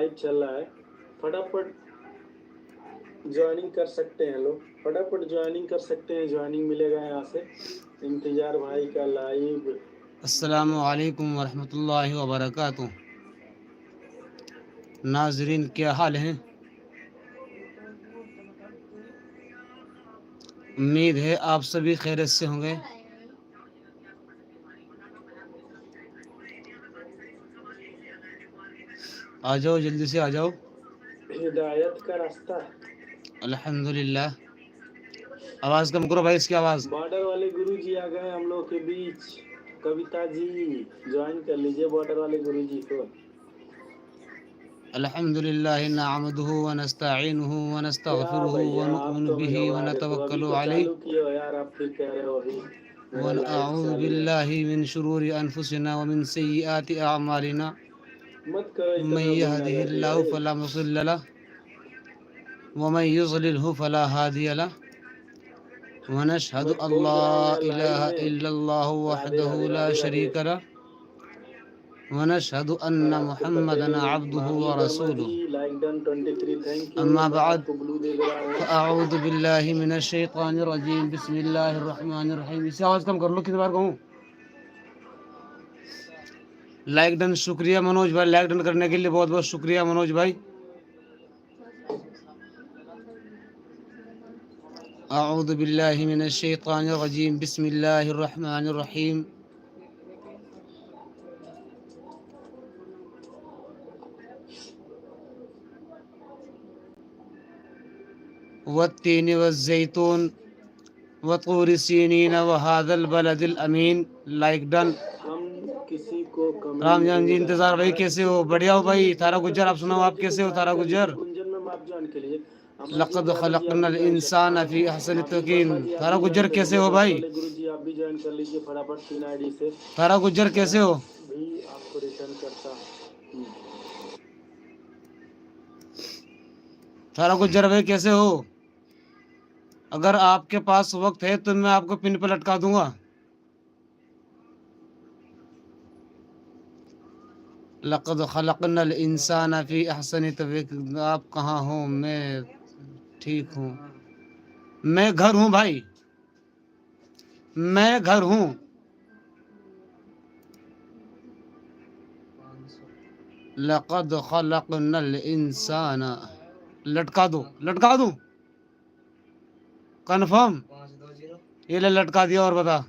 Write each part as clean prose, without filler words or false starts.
Live चल रहा है, फटाफट ज्वाइनिंग कर सकते हैं लोग, फटाफट ज्वाइनिंग कर सकते हैं, ज्वाइनिंग मिलेगा यहाँ से। इंतजार भाई का लाइव। अस्सलामु अलैकुम वरहमतुल्लाहि वबरकातुहू। नाजरीन क्या हाल हैं? उम्मीद है आप सभी खैरियत से होंगे। आ जाओ, जल्दी से आ जाओ। हिदायत का रास्ता। अल्हम्दुलिल्लाह। आवाज़ कम करो भाई, इसकी आवाज़। बॉर्डर वाले गुरु जी आ गए हम लोग के बीच। कविता जी ज्वाइन कर लीजिए बॉर्डर वाले गुरु जी को। अल्हम्दुलिल्लाह नहमदुहु व नस्तईनुहु व क्या नस्तगफिरुहु व भैया, आप नु'मिनु तो बिही व भगवा देखो, अभी नतवक्कलु तो अलैहि चालू किए हो यार, आप फिर कह रहे हो अभी व मेरा लाइव नअऊज़ु चालू है। बिल्लाहि मिन शुरूरि अनफुसिना व मिन सय्यिआति अअमालिना। मत करो मन इतना गुंडागर्दी यहदिहिल्लाहु भाई। फला मुज़िल्ल लहु व मन युज़लिलहु फला हादिय लहु व नशहदु मत बोल अल्ला रहे हैं लाइव इलाहा में। इल्लल्लाहु राधे वहदहु राधे ला राधे राधे। शरीक लहु व नशहदु और अन्न आपको पते मुहम्मदन नहीं, अब्दुहु व मामी वर्मा जी रसूलुहु। Like done 23, thank you. अम्मा मैं बाद आपको ब्लू दे रहा हूँ। फ़अऊज़ु बिल्लाहि मिनश शैतानिर रजीम। बिस्मिल्लाहिर रहमानिर रहीम। इसे आवाज़ कम कर लो, कितनी बार कहूँ? लाइक डन, शुक्रिया मनोज भाई, लाइक डन करने के लिए बहुत बहुत शुक्रिया मनोज भाई। अऊज़ु बिल्लाहि मिनश शैतानिर रजीम। बिस्मिल्लाहिर रहमानिर रहीम। वत्तीन वज़्ज़ैतून वतूर सीनीन व हाज़ल बलदिल अमीन। Like done. हम किसी को कमेंट रामजान जी नहीं इंतजार भाई, करना। कैसे हो? बढ़िया हो भाई। तारा गुज्जर, आप सुनाओ, आप कैसे हो? तारा गुज्जर। गुंजन मैम आप ज्वाइन के लिए। लक़द खलक़नल इंसान फ़ी अहसनि तक़वीम। तारा गुज्जर कैसे हो भाई? गुरु जी आप भी ज्वाइन कर लीजिए फटाफट 3 आईडी से। तारा गुज्जर कैसे हो? भी आपको रिटर्न करता हूं। तारा गुज्जर भाई कैसे हो? अगर आपके पास वक्त है तो मैं आपको पिन पर लटका दूंगा। लक़द खलक़नल इंसान फ़ी अहसनि तक़वीम। आप कहाँ हो? मैं ठीक हूँ। मैं घर हूँ भाई, मैं घर हूँ। लक़द खलक़नल इंसान। लटका दो, लटका दूं? कन्फर्म? ये ले लटका दिया। और बता,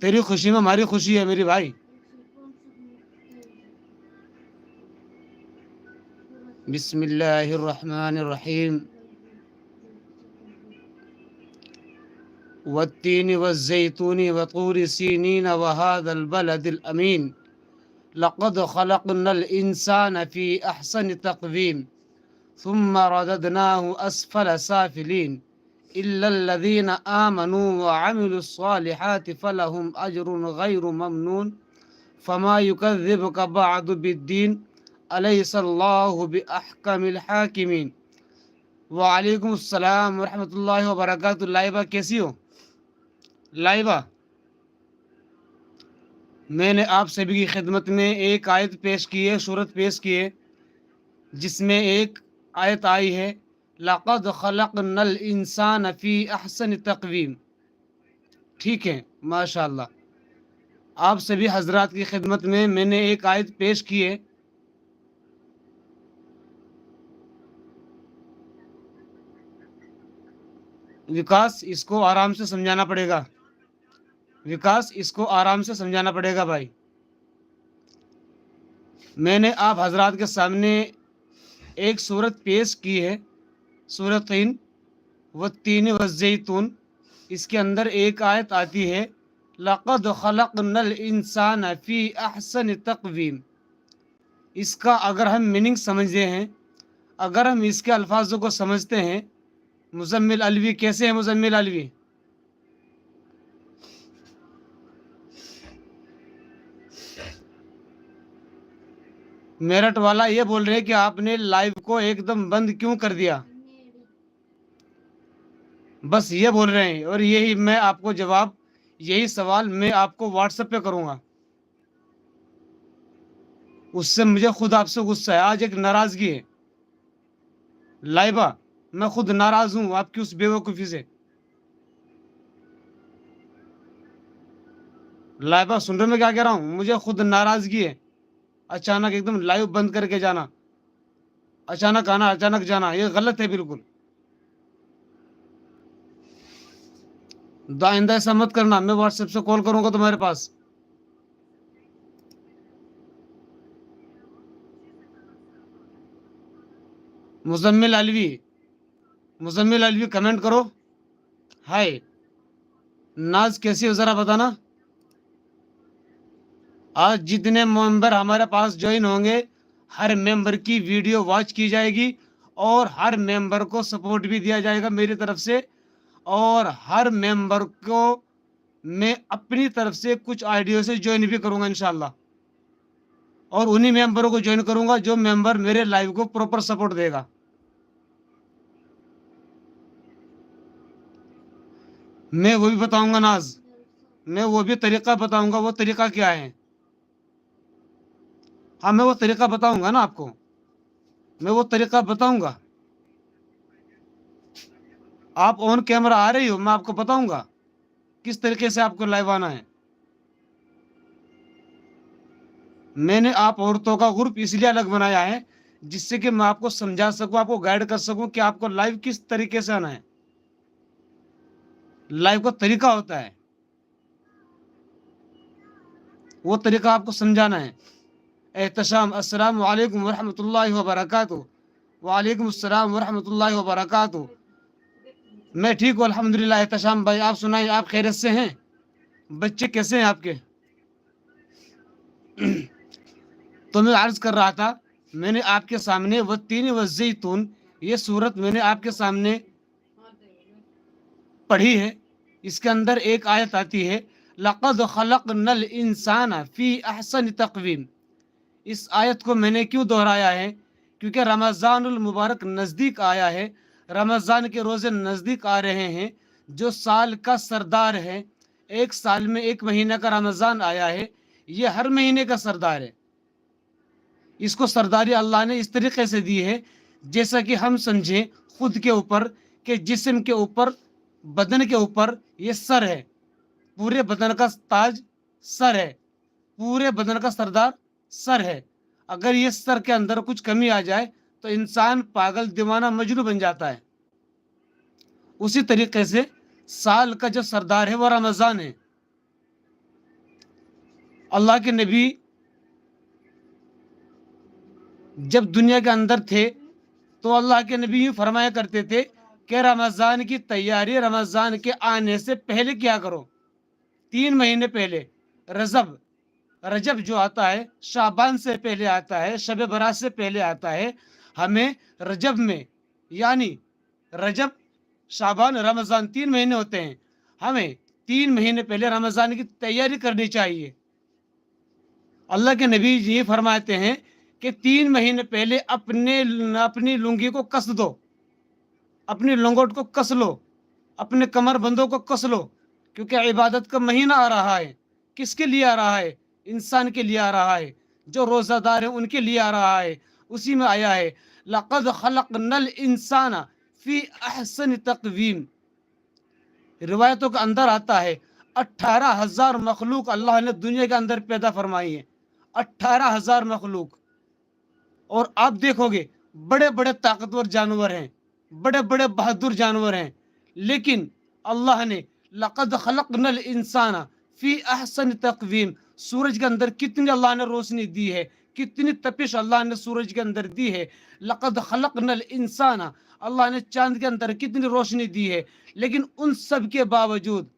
तेरी खुशी में हमारी खुशी है मेरी भाई। बिस्मिल्लाहिर्रहमानिर्रहीम। वत्तीन वज़्ज़ैतून वतूर सीनीन व हाज़ल बलदिल अमीन। लक़द खलक़नल इंसान फ़ी अहसनि तक़वीम सुम्मा रददनाहु अस्फल साफिलीन इल्लल्लज़ीना आमनू व अमिलुस्सालिहाति फलहुम अज्रुन गैरु ममनून फमा युकज़्ज़िबुका बअदु बिद्दीन अलैहिस्सलाहु बिअहकमिल हाकिमीन। वालेकुम अस्सलाम व रहमतुल्लाहि व बरकातुहू। लाइबा कैसी हो? लाइबा, मैंने आप सभी की खिदमत में एक आयत पेश की है, सूरत पेश की है, जिसमें एक आयत आई है लक़द खलक़नल इंसान फ़ी अहसनि तक़वीम। ठीक है, माशाअल्लाह। आप सभी हजरात की खिदमत में मैंने एक आयत पेश की है। विकास, इसको आराम से समझाना पड़ेगा। विकास, इसको आराम से समझाना पड़ेगा भाई। मैंने आप हजरात के सामने एक सूरत पेश की है, सूरतीन वत्तीन वज़्ज़ैतून। इसके अंदर एक आयत आती है लक़द खलक़नल इंसान फ़ी अहसनि तक़वीम। इसका अगर हम मीनिंग समझते हैं, अगर हम इसके अल्फाजों को समझते हैं, मुज़म्मिल अलवी कैसे है? मुज़म्मिल अलवी, मेरठ वाला ये बोल रहे हैं कि आपने लाइव को एकदम बंद क्यों कर दिया? बस ये बोल रहे हैं, और यही मैं आपको जवाब, यही सवाल मैं आपको व्हाट्सएप पे करूंगा। उससे मुझे खुद आपसे गुस्सा है। आज एक नाराजगी है लाइबा, मैं खुद नाराज हूं आपकी उस बेवकूफ़ी से। लाइबा सुन रहे हो मैं क्या कह रहा हूँ? मुझे खुद नाराजगी है। अचानक एकदम लाइव बंद करके जाना, अचानक आना अचानक जाना, ये गलत है बिल्कुल। आइंदा ऐसा मत करना। मैं व्हाट्सएप से कॉल करूंगा तुम्हारे पास। मुजम्मिल अलवी, मुजम्मिल अलवी कमेंट करो। हाय नाज, कैसी हो जरा बताना। आज जितने मेंबर हमारे पास ज्वाइन होंगे, हर मेंबर की वीडियो वॉच की जाएगी और हर मेंबर को सपोर्ट भी दिया जाएगा मेरी तरफ से। और हर मेंबर को मैं अपनी तरफ से कुछ आइडियो से ज्वाइन भी करूंगा इंशाल्लाह। और उन्हीं मेंबरों को ज्वाइन करूंगा जो मेंबर मेरे लाइव को प्रॉपर सपोर्ट देगा। मैं वो भी बताऊंगा नाज, मैं वो भी तरीका बताऊंगा। वो तरीका क्या है? हाँ मैं वो तरीका बताऊंगा ना आपको, मैं वो तरीका बताऊंगा। आप ऑन कैमरा आ रही हो, मैं आपको बताऊंगा किस तरीके से आपको लाइव आना है। मैंने आप औरतों का ग्रुप इसलिए अलग बनाया है जिससे कि मैं आपको समझा सकूं, आपको गाइड कर सकूं कि आपको लाइव किस तरीके से आना है। लाइव का तरीका होता है, वो तरीका आपको समझाना है। एहतशाम, अस्सलाम वालेकुम वरहमतुल्लाहि वबरकातुहू। वालेकुम अस्सलाम वरहमतुल्लाहि वबरकातुहू। मैं ठीक हूँ अल्हम्दुलिल्लाह। एहतशाम भाई आप सुनाइए, आप खैरियत से हैं? बच्चे कैसे हैं आपके? तो मैं अर्ज कर रहा था, मैंने आपके सामने वो तीन वज़ैतून, ये सूरत मैंने आपके सामने पढ़ी है। इसके अंदर एक आयत आती है, लक़द खलक़नल इंसान फी अहसन तक़वीम। इस आयत को मैंने क्यों दोहराया है? क्योंकि रमज़ानुल मुबारक नज़दीक आया है, रमज़ान के रोज़े नज़दीक आ रहे हैं, जो साल का सरदार है। एक साल में एक महीने का रमज़ान आया है, ये हर महीने का सरदार है। इसको सरदारी अल्लाह ने इस तरीके से दी है जैसा कि हम समझें खुद के ऊपर, कि जिस्म के ऊपर, बदन के ऊपर ये सर है, पूरे बदन का ताज सर है, पूरे बदन का सरदार सर है। अगर ये सर के अंदर कुछ कमी आ जाए तो इंसान पागल दीवाना मजनू बन जाता है। उसी तरीके से साल का जो सरदार है वो रमज़ान है। अल्लाह के नबी जब दुनिया के अंदर थे तो अल्लाह के नबी यूँ फरमाया करते थे कि रमज़ान की तैयारी रमज़ान के आने से पहले क्या करो। 3 महीने पहले, रजब, रजब जो आता है शाबान से पहले आता है, शब बरात से पहले आता है। हमें रजब में, यानी रजब, शाबान, रमज़ान 3 महीने होते हैं। हमें 3 महीने पहले रमज़ान की तैयारी करनी चाहिए। अल्लाह के नबी ये फरमाते हैं कि 3 महीने पहले अपनी लुंगी को कस दो, अपनी लंगोट को कस लो, अपने कमर बंदों को कस लो, क्योंकि इबादत का महीना आ रहा है। किसके लिए आ रहा है? इंसान के लिए आ रहा है, जो रोज़ादार है उनके लिए आ रहा है। उसी में आया है, लक़द खलक़नल इंसाना फी अहसन तक़वीम। रिवायतों के अंदर आता है 18,000 मखलूक अल्लाह ने दुनिया के अंदर पैदा फरमाई है, 18,000 मखलूक। और आप देखोगे बड़े बड़े ताकतवर जानवर हैं, बड़े बड़े बहादुर जानवर हैं, लेकिन अल्लाह ने लक़द खलक़नल इंसाना फी अहसन तक़वीम, सूरज के अंदर कितनी अल्लाह ने रोशनी दी है, कितनी तपिश अल्लाह ने सूरज के अंदर दी है। लक़द खलक़नल इंसाना, अल्लाह ने चांद के अंदर कितनी रोशनी दी है। लेकिन उन सब के बावजूद,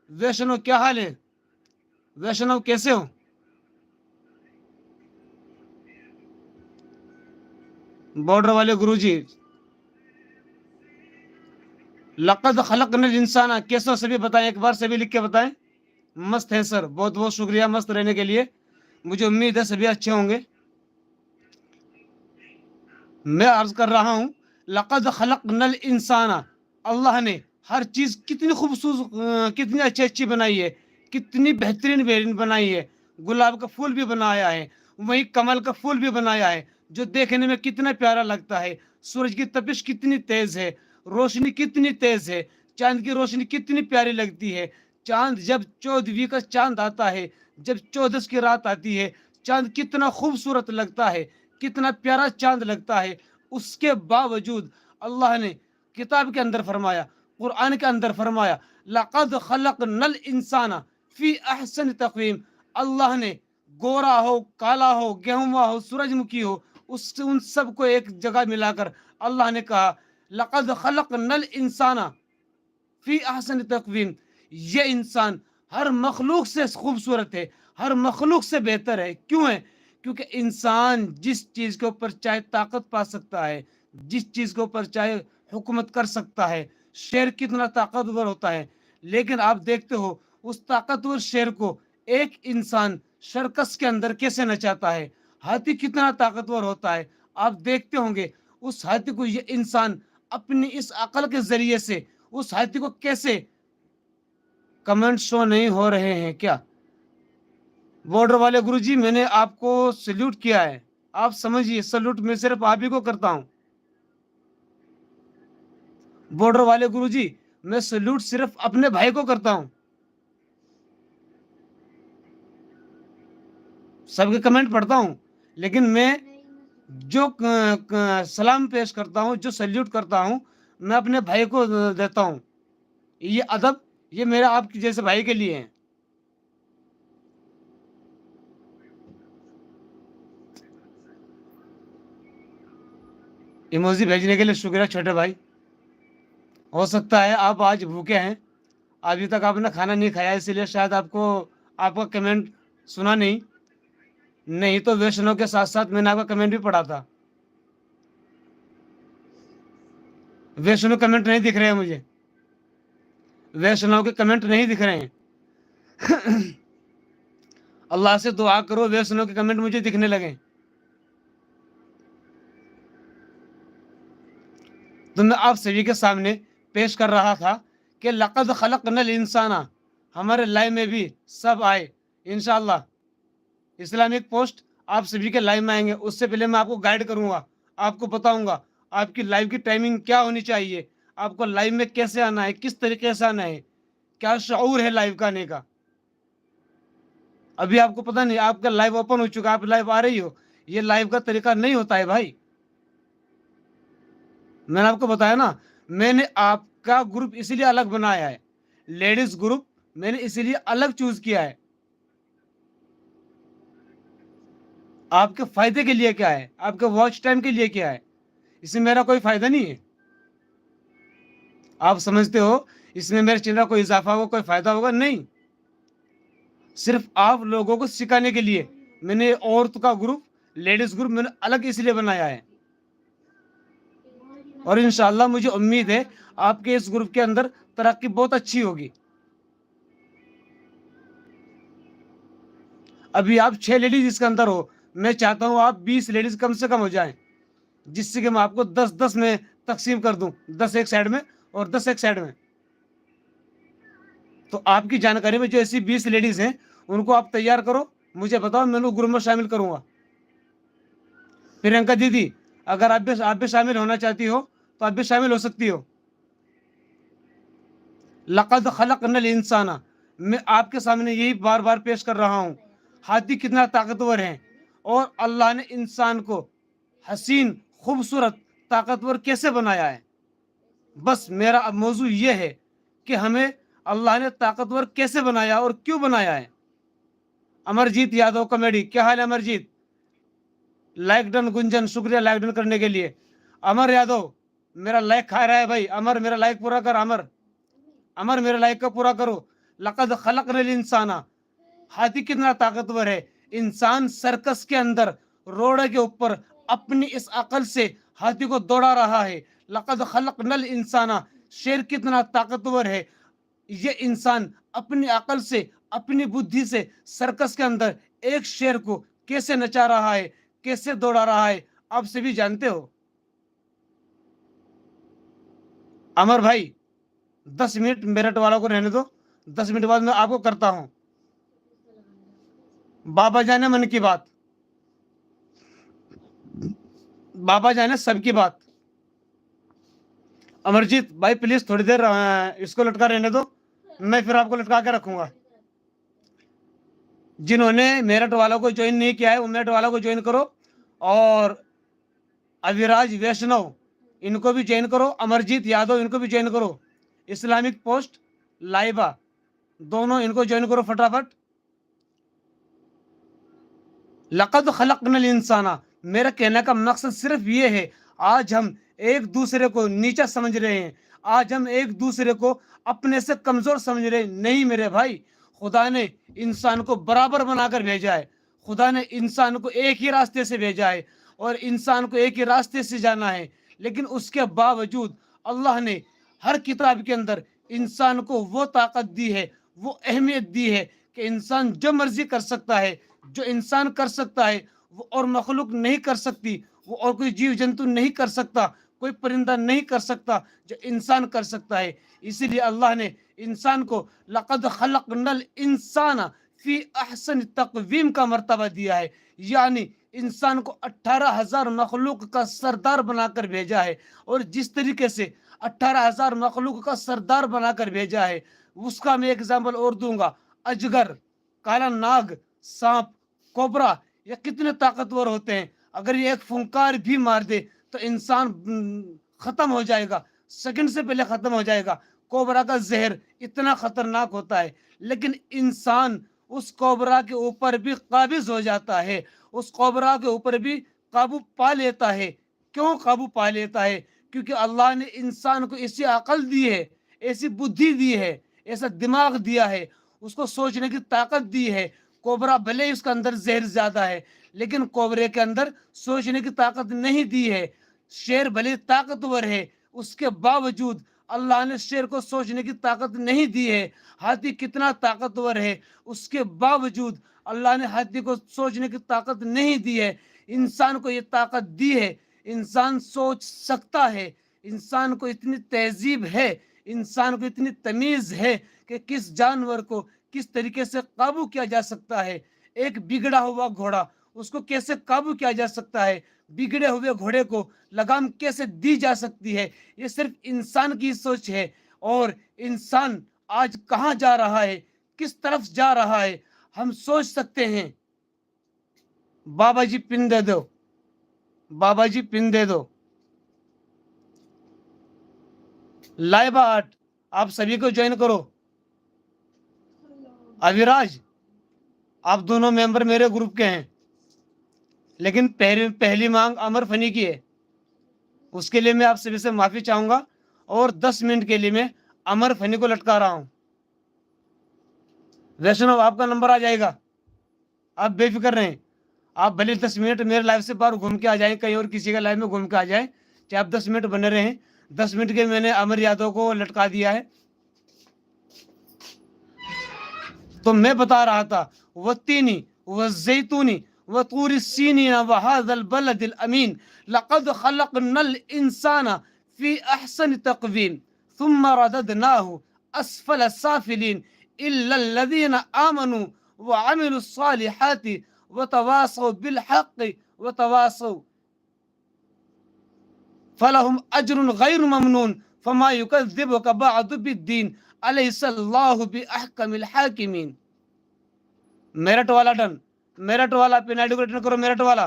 वैष्णव क्या हाल है? वैष्णव कैसे हो? बॉर्डर वाले गुरुजी, लक़द खलक़नल इंसाना कैसे हो? सभी बताएं, एक बार सभी लिख के बताएं। मस्त है सर, बहुत बहुत शुक्रिया मस्त रहने के लिए। मुझे उम्मीद है सभी अच्छे होंगे। मैं अर्ज कर रहा हूँ, लक़द खलक़नल इंसाना, अल्लाह ने हर चीज़ कितनी खूबसूरत, कितनी अच्छी अच्छी बनाई है, कितनी बेहतरीन बनाई है। गुलाब का फूल भी बनाया है, वहीं कमल का फूल भी बनाया है जो देखने में कितना प्यारा लगता है। सूरज की तपिश कितनी तेज है, रोशनी कितनी तेज है, चांद की रोशनी कितनी प्यारी लगती है। चांद जब 14वीं का चांद आता है, जब 14 की रात आती है, चांद कितना खूबसूरत लगता है, कितना प्यारा चांद लगता है। उसके बावजूद अल्लाह ने किताब के अंदर फरमाया, कुरान के अंदर फरमाया, लक़द खलक़नल इंसाना फी अहसन तक़वीम। अल्लाह ने गोरा हो, काला हो, गेहुआ हो, सूरजमुखी हो, उस उन सबको एक जगह मिलाकर अल्लाह ने कहा, लक़द खलक़नल इंसाना फी अहसन तक़वीम। ये इंसान हर मखलूक से खूबसूरत है, हर मखलूक से बेहतर है। क्यों है? क्योंकि इंसान जिस चीज के ऊपर चाहे ताकत पा सकता है, जिस चीज के ऊपर चाहे हुकूमत कर सकता है। शेर कितना ताकतवर होता है, लेकिन आप देखते हो उस ताकतवर शेर को एक इंसान सर्कस के अंदर कैसे नचाता है। हाथी कितना ताकतवर होता है, आप देखते होंगे उस हाथी को ये इंसान अपनी इस अकल के जरिए से उस हाथी को कैसे। कमेंट शो नहीं हो रहे हैं क्या? बॉर्डर वाले गुरुजी, मैंने आपको सल्यूट किया है, आप समझिए, सल्यूट मैं सिर्फ आप ही को करता हूं। बॉर्डर वाले गुरुजी, मैं सल्यूट सिर्फ अपने भाई को करता हूं। सबके कमेंट पढ़ता हूं, लेकिन मैं जो सलाम पेश करता हूं, जो सल्यूट करता हूं, मैं अपने भाई को देता हूं। ये अदब, ये मेरा आपके जैसे भाई के लिए है। इमोजी भेजने के लिए शुक्रिया छोटे भाई। हो सकता है आप आज भूखे हैं, अभी तक आपने खाना नहीं खाया, इसीलिए शायद आपको आपका कमेंट सुना नहीं। नहीं तो वैष्णव के साथ साथ मैंने आपका कमेंट भी पढ़ा था। वैष्णव कमेंट नहीं दिख रहे हैं मुझे, वैष्णव के कमेंट नहीं दिख रहे हैं। अल्लाह से दुआ करो वैष्णव के कमेंट मुझे दिखने लगे। तो मैं आप सभी के सामने पेश कर रहा था कि लक़द खलक़नल इंसाना, हमारे लाइव में भी सब आए इंशाअल्लाह। इस्लामिक पोस्ट आप सभी के लाइव में आएंगे, उससे पहले मैं आपको गाइड करूंगा, आपको बताऊंगा आपकी लाइव की टाइमिंग क्या होनी चाहिए, आपको लाइव में कैसे आना है, किस तरीके से आना है, क्या शऊर है लाइव का आने का। अभी आपको पता नहीं, आपका लाइव ओपन हो चुका, आप लाइव आ रही हो, ये लाइव का तरीका नहीं होता है भाई। मैंने आपको बताया ना, मैंने आपका ग्रुप इसीलिए अलग बनाया है, लेडीज ग्रुप मैंने इसीलिए अलग चूज किया है। आपके फायदे के लिए क्या है, आपके वॉच टाइम के लिए क्या है, इसमें मेरा कोई फायदा नहीं है। आप समझते हो इसमें मेरे चैनल को इजाफा होगा, कोई फायदा होगा नहीं। सिर्फ आप लोगों को सिखाने के लिए मैंने औरत का ग्रुप, लेडीज ग्रुप मैंने अलग इसलिए बनाया है। और इंशाल्लाह मुझे उम्मीद है आपके इस ग्रुप के अंदर तरक्की बहुत अच्छी होगी। अभी आप 6 लेडीज इसके अंदर हो, मैं चाहता हूं आप 20 लेडीज कम से कम हो जाएं, जिससे कि मैं आपको 10-10 में तकसीम कर दूं, 10 एक साइड में और 10 एक साइड में। तो आपकी जानकारी में जो ऐसी 20 लेडीज हैं उनको आप तैयार करो, मुझे बताओ, मैं उनको ग्रुप में शामिल करूंगा। प्रियंका दीदी, अगर आप भी शामिल होना चाहती हो तो आप भी शामिल हो सकती हो। लक़द खलक़नल इंसाना, मैं आपके सामने यही बार बार पेश कर रहा हूँ, हाथी कितना ताकतवर है और अल्लाह ने इंसान को हसीन, खूबसूरत, ताकतवर कैसे बनाया है। बस मेरा अब मौजू ये है कि हमें अल्लाह ने ताकतवर कैसे बनाया और क्यों बनाया है। अमरजीत यादव कॉमेडी, क्या हाल है अमरजीत? लाइक डन गुंजन, शुक्रिया लाइक डन करने के लिए। अमर यादव मेरा लाइक खा रहा है भाई, अमर मेरा लाइक पूरा कर, अमर अमर मेरे लाइक का पूरा करो। लक़द खलक़नल इंसाना, हाथी कितना ताकतवर है। इंसान सर्कस के अंदर रोड के ऊपर अपनी इस अकल से हाथी को दौड़ा रहा है। लक़द खलक़नल इंसाना, शेर कितना ताकतवर है। ये इंसान अपनी अकल से, अपनी बुद्धि से सर्कस के अंदर एक शेर को कैसे नचा रहा है, कैसे दौड़ा रहा है, आप सभी जानते हो। अमर भाई 10 मिनट मेरठ वालों को रहने दो, 10 मिनट बाद मैं आपको करता हूं। बाबा जाने मन की बात, बाबा जाने सबकी बात। अमरजीत भाई प्लीज थोड़ी देर इसको लटका रहने दो, मैं फिर आपको लटका के रखूंगा। जिन्होंने मेरठ वालों को ज्वाइन नहीं किया है वो मेरठ वालों को ज्वाइन करो, और अविराज वैष्णव इनको भी ज्वाइन करो, अमरजीत यादव इनको भी ज्वाइन करो, इस्लामिक पोस्ट लाइबा दोनों इनको ज्वाइन करो फटाफट। लक़द खलक़नल इंसाना, मेरा कहने का मकसद सिर्फ ये है, आज हम एक दूसरे को नीचा समझ रहे हैं, आज हम एक दूसरे को अपने से कमजोर समझ रहे हैं। नहीं मेरे भाई, खुदा ने इंसान को बराबर बनाकर भेजा है, खुदा ने इंसान को एक ही रास्ते से भेजा है और इंसान को एक ही रास्ते से जाना है। लेकिन उसके बावजूद अल्लाह ने हर किताब के अंदर इंसान को वो ताकत दी है, वो अहमियत दी है कि इंसान जो मर्जी कर सकता है। जो इंसान कर सकता है वो और मखलूक नहीं कर सकती, वो और कोई जीव जंतु नहीं कर सकता, कोई परिंदा नहीं कर सकता जो इंसान कर सकता है। इसीलिए अल्लाह ने इंसान को लक़द खलक़नल इंसान फी अहसन तक़वीम का मर्तबा दिया है, यानी इंसान को 18,000 मखलूक का सरदार बनाकर भेजा है। और जिस तरीके से 18,000 मखलूक का सरदार बनाकर भेजा है उसका मैं एग्जाम्पल और दूंगा। अजगर, काला नाग, सांप, कोबरा, ये कितने ताकतवर होते हैं। अगर ये एक फुंकार भी मार दे तो इंसान खत्म हो जाएगा, सेकंड से पहले खत्म हो जाएगा। कोबरा का जहर इतना खतरनाक होता है, लेकिन इंसान उस कोबरा के ऊपर भी काबिज हो जाता है, उस कोबरा के ऊपर भी काबू पा लेता है। क्यों काबू पा लेता है? क्योंकि अल्लाह ने इंसान को ऐसी अकल दी है, ऐसी बुद्धि दी है, ऐसा दिमाग दिया है, उसको सोचने की ताकत दी है। कोबरा भले ही उसके अंदर जहर ज्यादा है, लेकिन कोबरे के अंदर सोचने की ताकत नहीं दी है। शेर भले ताकतवर है, उसके बावजूद अल्लाह ने शेर को सोचने की ताकत नहीं दी है। हाथी कितना ताकतवर है, उसके बावजूद अल्लाह ने हाथी को सोचने की ताकत नहीं दी है। इंसान को ये ताकत दी है, इंसान सोच सकता है, इंसान को इतनी तहजीब है, इंसान को इतनी तमीज है कि किस जानवर को किस तरीके से काबू किया जा सकता है। एक बिगड़ा हुआ घोड़ा, उसको कैसे काबू किया जा सकता है, बिगड़े हुए घोड़े को लगाम कैसे दी जा सकती है, ये सिर्फ इंसान की सोच है। और इंसान आज कहाँ जा रहा है, किस तरफ जा रहा है, हम सोच सकते हैं। बाबा जी पिन दे दो, बाबा जी पिन दे दो। लाइव आर्ट आप सभी को ज्वाइन करो। अविराज, आप दोनों मेंबर मेरे ग्रुप के हैं, लेकिन पहली मांग अमर फनी की है, उसके लिए मैं आप सभी से माफी चाहूंगा। और 10 मिनट के लिए मैं अमर फनी को लटका रहा हूं। वैष्णव आपका नंबर आ जाएगा, आप बेफिक्र रहें। आप भले 10 मिनट मेरे लाइव से बाहर घूम के आ जाएं, कहीं और किसी का लाइव में घूम के आ जाएं, चाहे आप 10 मिनट बने रहें। 10 मिनट के मैंने अमर यादव को लटका दिया है। तो मैं बता रहा था वत्तीनी वज़ैतूनी वतूर सीनीन वहाज़ल बलदिल अमीन लक़द खलक़नल इंसाना फी अहसन तक़वीम थुम्मा रददनाहु अस्फल साफिलीन इल्लल्लज़ीना आमनू व अमिलुस सालिहाति व तवासौ बिल हक़्क़ि व तवासौ फलहुम अज्रुन गैरु ममनून फमा युकज़्ज़िबुका बअदु बिद्दीन अलैहिस्सलाहु बिअहकमिल हाकिमीन। मेरठ वाला डन, मेरठ वाला पेनाल्टी को रिटर्न करो, मेरठ वाला।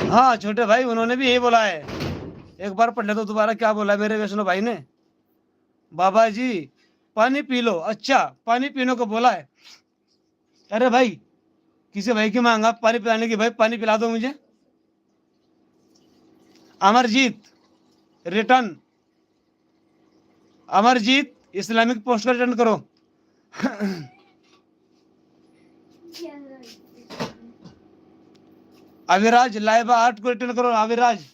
हाँ छोटे भाई, उन्होंने भी यही बोला है। एक बार पढ़ ले तो दोबारा क्या बोला मेरे वैष्णव भाई ने। बाबा जी पानी पी लो, अच्छा पानी पीने को बोला है। अरे भाई किसी भाई की मांगा पानी पिलाने की, भाई पानी पिला दो मुझे। Amarjeet return, Amarjeet Islamic post का रिटर्न करो। अविराज लाइव आर्ट को रिटर्न करो। अविराज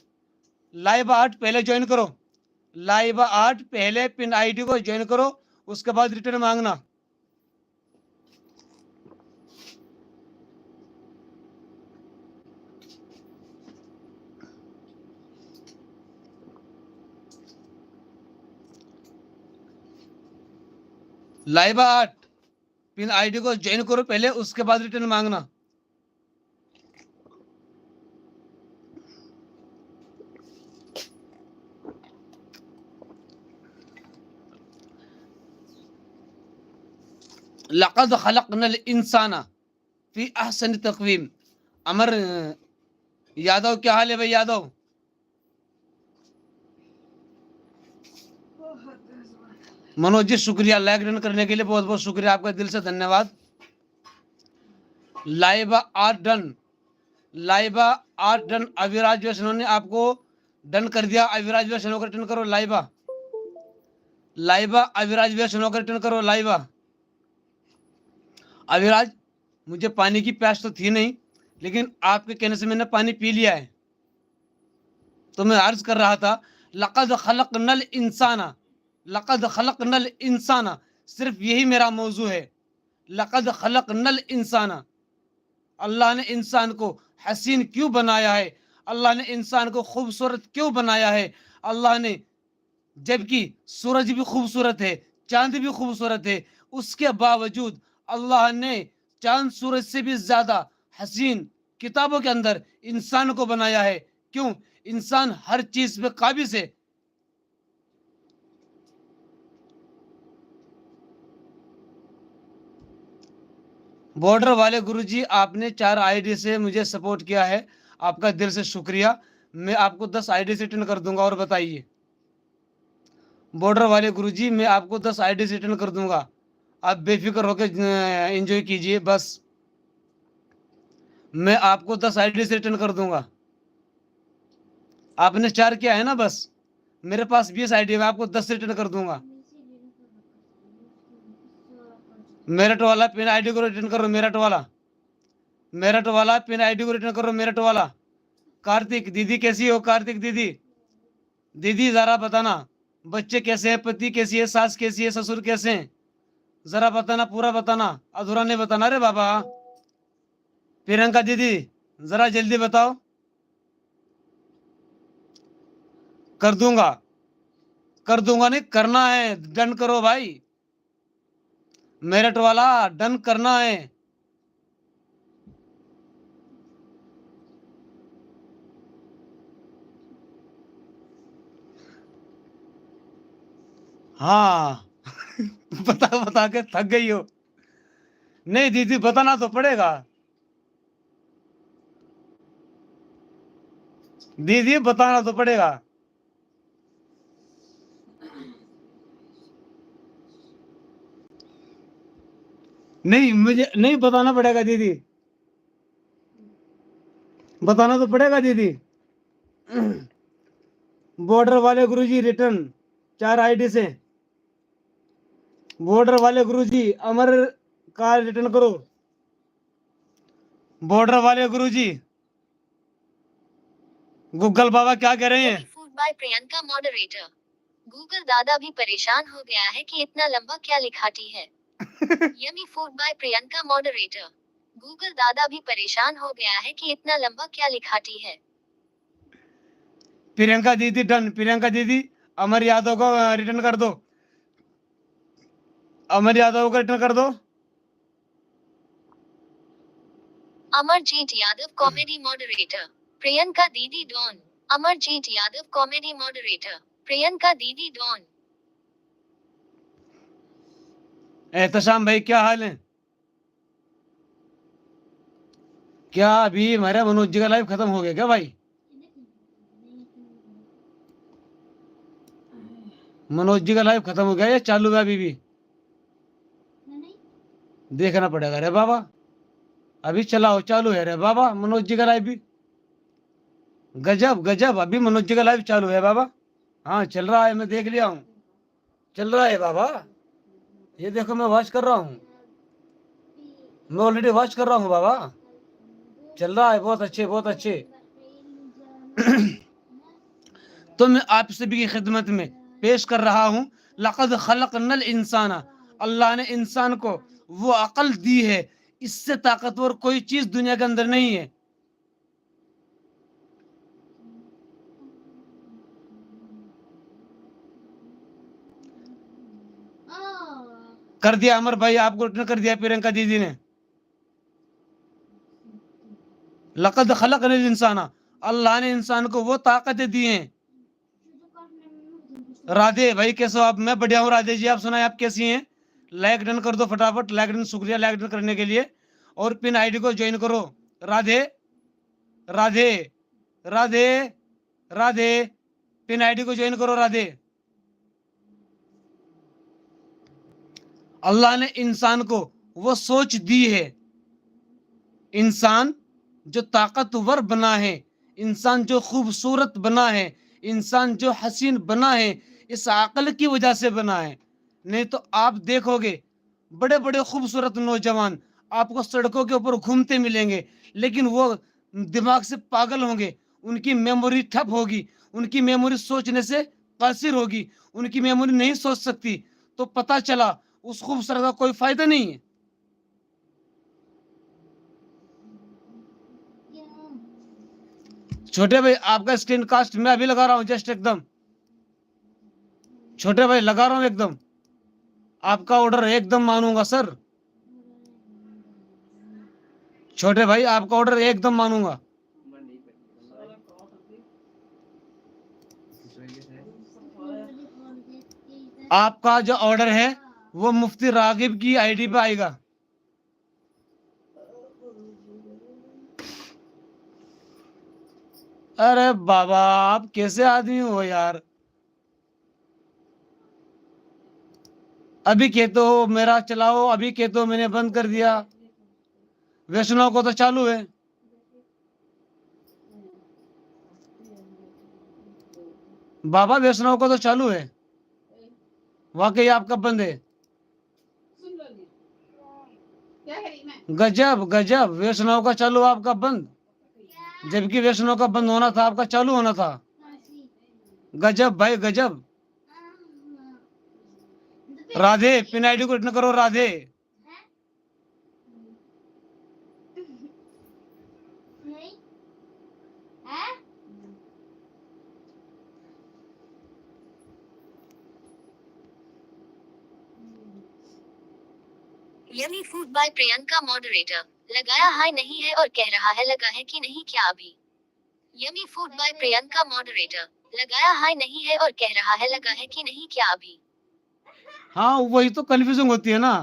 लाइव आर्ट पहले ज्वाइन करो, लाइव आर्ट पहले पिन आईडी को ज्वाइन करो, उसके बाद रिटर्न मांगना। लाइबा 8 पिन आईडी को ज्वाइन करो पहले, उसके बाद रिटर्न मांगना। लक़द खलक़नल इंसाना फी अहसन तक़वीम। अमर यादव, क्या हाल है भाई यादव? मनोज जी शुक्रिया, लाइक डन करने के लिए बहुत बहुत शुक्रिया आपका, दिल से धन्यवाद। Laiba 8 done, Laiba 8 done. अविराज वैष्णव ने आपको डन कर दिया। अविराज वैष्णव का रिटर्न करो लाइबा, लाइबा अविराज वैष्णव का रिटर्न करो लाइबा। अविराज, मुझे पानी की प्यास तो थी नहीं, लेकिन आपके कहने से मैंने पानी पी लिया है। तो मैं अर्ज कर रहा था, लक़द खलक़नल इंसाना, लक़द खलक़नल इंसाना, सिर्फ यही मेरा मौजू है। लक़द खलक़नल इंसाना, अल्लाह ने इंसान को हसीन क्यों बनाया है, अल्लाह ने इंसान को खूबसूरत क्यों बनाया है। अल्लाह ने, जबकि सूरज भी खूबसूरत है, चांद भी खूबसूरत है, उसके बावजूद अल्लाह ने चांद सूरज से भी ज्यादा हसीन किताबों के अंदर इंसान को बनाया है। क्यों? इंसान हर चीज पे काबिज है। बॉर्डर वाले गुरुजी, आपने 4 आईडी से मुझे सपोर्ट किया है, आपका दिल से शुक्रिया। मैं आपको 10 आईडी से रिटर्न कर दूंगा। और बताइए बॉर्डर वाले गुरुजी, मैं आपको 10 आईडी से रिटर्न कर दूंगा, आप बेफिक्र होकर एंजॉय कीजिए। बस मैं आपको 10 आईडी से रिटर्न कर दूंगा। आपने 4 किया है ना, बस मेरे पास 20 आईडी है, मैं आपको 10 रिटर्न कर दूंगा। मेरठ वाला पिन आईडी को रिटर्न करो, मेरठ वाला, मेरठ वाला पिन आईडी को रिटर्न करो, मेरठ वाला। कार्तिक दीदी कैसी हो? कार्तिक दीदी, दीदी जरा बताना बच्चे कैसे हैं, पति कैसी है, सास कैसी है, ससुर कैसे हैं, जरा बताना, पूरा बताना, अधूरा नहीं बताना रे बाबा। प्रियंका दीदी जरा जल्दी बताओ। कर दूंगा, कर दूंगा नहीं, करना है, डन करो भाई। मेरठ वाला डन करना है। हाँ बता बता के थक गई हो। नहीं दीदी, बताना तो पड़ेगा दीदी, बताना तो पड़ेगा। नहीं, मुझे नहीं बताना पड़ेगा दीदी, बताना तो पड़ेगा दीदी। बॉर्डर वाले गुरुजी रिटर्न 4 आईडी से। बॉर्डर वाले गुरुजी अमर का रिटर्न करो। बॉर्डर वाले गुरुजी, गूगल बाबा क्या कह रहे हैं? Food by Priyanka moderator. Google दादा भी परेशान हो गया है कि इतना लंबा क्या लिखाती है। Yummy food by Priyanka moderator. Google दादा भी परेशान हो गया है कि इतना लंबा क्या लिखाती है। प्रियंका दीदी डन। प्रियंका दीदी अमर यादव को रिटर्न कर दो, अमर यादव को रिटर्न कर दो। Amarjeet Yadav comedy moderator. प्रियंका दीदी done. Amarjeet Yadav comedy moderator. Priyanka दीदी डॉन। एहतशाम भाई क्या हाल है? क्या अभी हमारा मनोज जी का लाइव खत्म हो गया क्या भाई? मनोज जी का लाइव खत्म हो गया या चालू है अभी भी? देखना पड़ेगा रे बाबा, अभी चलाओ, चालू है रे बाबा मनोज जी का लाइव भी। गजब गजब, अभी मनोज जी का लाइव चालू है बाबा। हाँ चल रहा है, मैं देख लिया हूँ, चल रहा है बाबा। ये देखो मैं वॉच कर रहा हूँ, मैं ऑलरेडी वॉच कर रहा हूँ बाबा, चल रहा है, बहुत अच्छे बहुत अच्छे। तो मैं आप सभी की खिदमत में पेश कर रहा हूँ, लक़द खलक़नल इंसाना, अल्लाह ने इंसान को वो अकल दी है, इससे ताकतवर कोई चीज दुनिया के अंदर नहीं है। कर दिया अमर भाई, आपको रिटर्न कर दिया प्रियंका दीदी ने। लक़द खलक़नल इंसाना, अल्लाह ने इंसान को वो ताकतें दी हैं। राधे भाई कैसे हो आप? मैं बढ़िया हूँ राधे जी, आप सुनाए आप कैसी हैं? लाइक डन कर दो फटाफट, लाइक डन, शुक्रिया लाइक डन करने के लिए। और पिन आईडी को ज्वाइन करो। राधे राधे राधे राधे, पिन आईडी को ज्वाइन करो राधे। अल्लाह ने इंसान को वो सोच दी है, इंसान जो ताकतवर बना है, इंसान जो खूबसूरत बना है, इंसान जो हसीन बना है, इस अकल की वजह से बना है। नहीं तो आप देखोगे बड़े बड़े खूबसूरत नौजवान आपको सड़कों के ऊपर घूमते मिलेंगे, लेकिन वो दिमाग से पागल होंगे, उनकी मेमोरी ठप होगी, उनकी मेमोरी सोचने से कासिर होगी, उनकी मेमोरी नहीं सोच सकती। तो पता चला उस खूबसूरत का कोई फायदा नहीं है। छोटे भाई आपका स्क्रीन कास्ट मैं अभी लगा रहा हूं, जस्ट एकदम छोटे भाई लगा रहा हूं एकदम। आपका ऑर्डर एकदम मानूंगा सर, छोटे भाई आपका ऑर्डर एकदम मानूंगा। आपका जो ऑर्डर है वो मुफ्ती रागिब की आईडी पे आएगा। अरे बाबा आप कैसे आदमी हो यार? अभी कहते हो मेरा चलाओ, अभी कहते हो मैंने बंद कर दिया। वैष्णव को तो चालू है। बाबा वैष्णव को तो चालू है, वाकई आपका बंद है। गजब गजब, वैष्णव का चालू आपका बंद, जबकि वैष्णव का बंद होना था आपका चालू होना था। गजब भाई गजब। राधे पिन आईडी को रिटर्न करो Radhe. Yummy food by Priyanka moderator, लगाया हाय नहीं है और कह रहा है लगा है कि नहीं क्या अभी? Yummy food by Priyanka moderator, लगाया हाय नहीं है और कह रहा है लगा है कि नहीं क्या अभी? हाँ वही तो कंफ्यूजिंग होती है ना।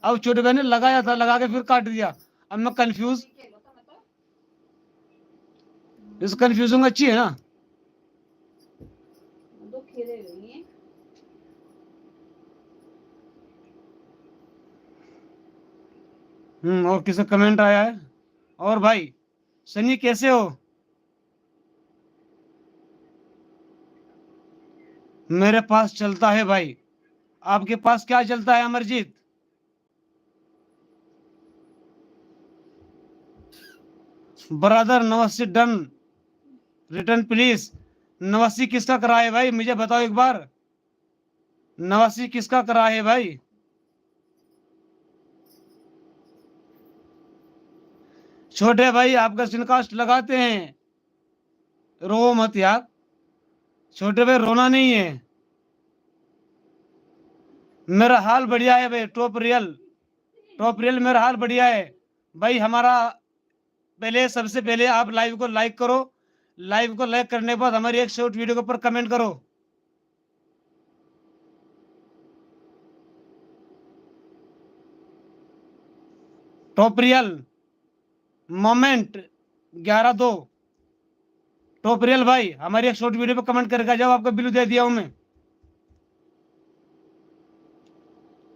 अब छोटे भाई ने लगाया था, लगा के फिर काट दिया, अब मैं कंफ्यूज। इस कंफ्यूजिंग अच्छी है ना। और किसी कमेंट आया है? और भाई सनी कैसे हो? मेरे पास चलता है भाई, आपके पास क्या चलता है Amarjeet? Brother Navsi done, return please. Navsi किसका करा है भाई, मुझे बताओ एक बार, नवसी किसका करा है भाई? छोटे भाई आपका स्क्रीनकास्ट लगाते हैं, रो मत यार। छोटे भाई रोना नहीं है, मेरा हाल बढ़िया है भाई। टॉप रियल मेरा हाल बढ़िया है भाई। हमारा पहले सबसे पहले आप लाइव को लाइक करो, लाइव को लाइक करने के बाद हमारी एक शॉर्ट वीडियो के ऊपर कमेंट करो। Top real moment 11-2, top real भाई हमारी एक शॉर्ट वीडियो पे कमेंट करके जाओ, आपको बिल दे दिया हूं मैं।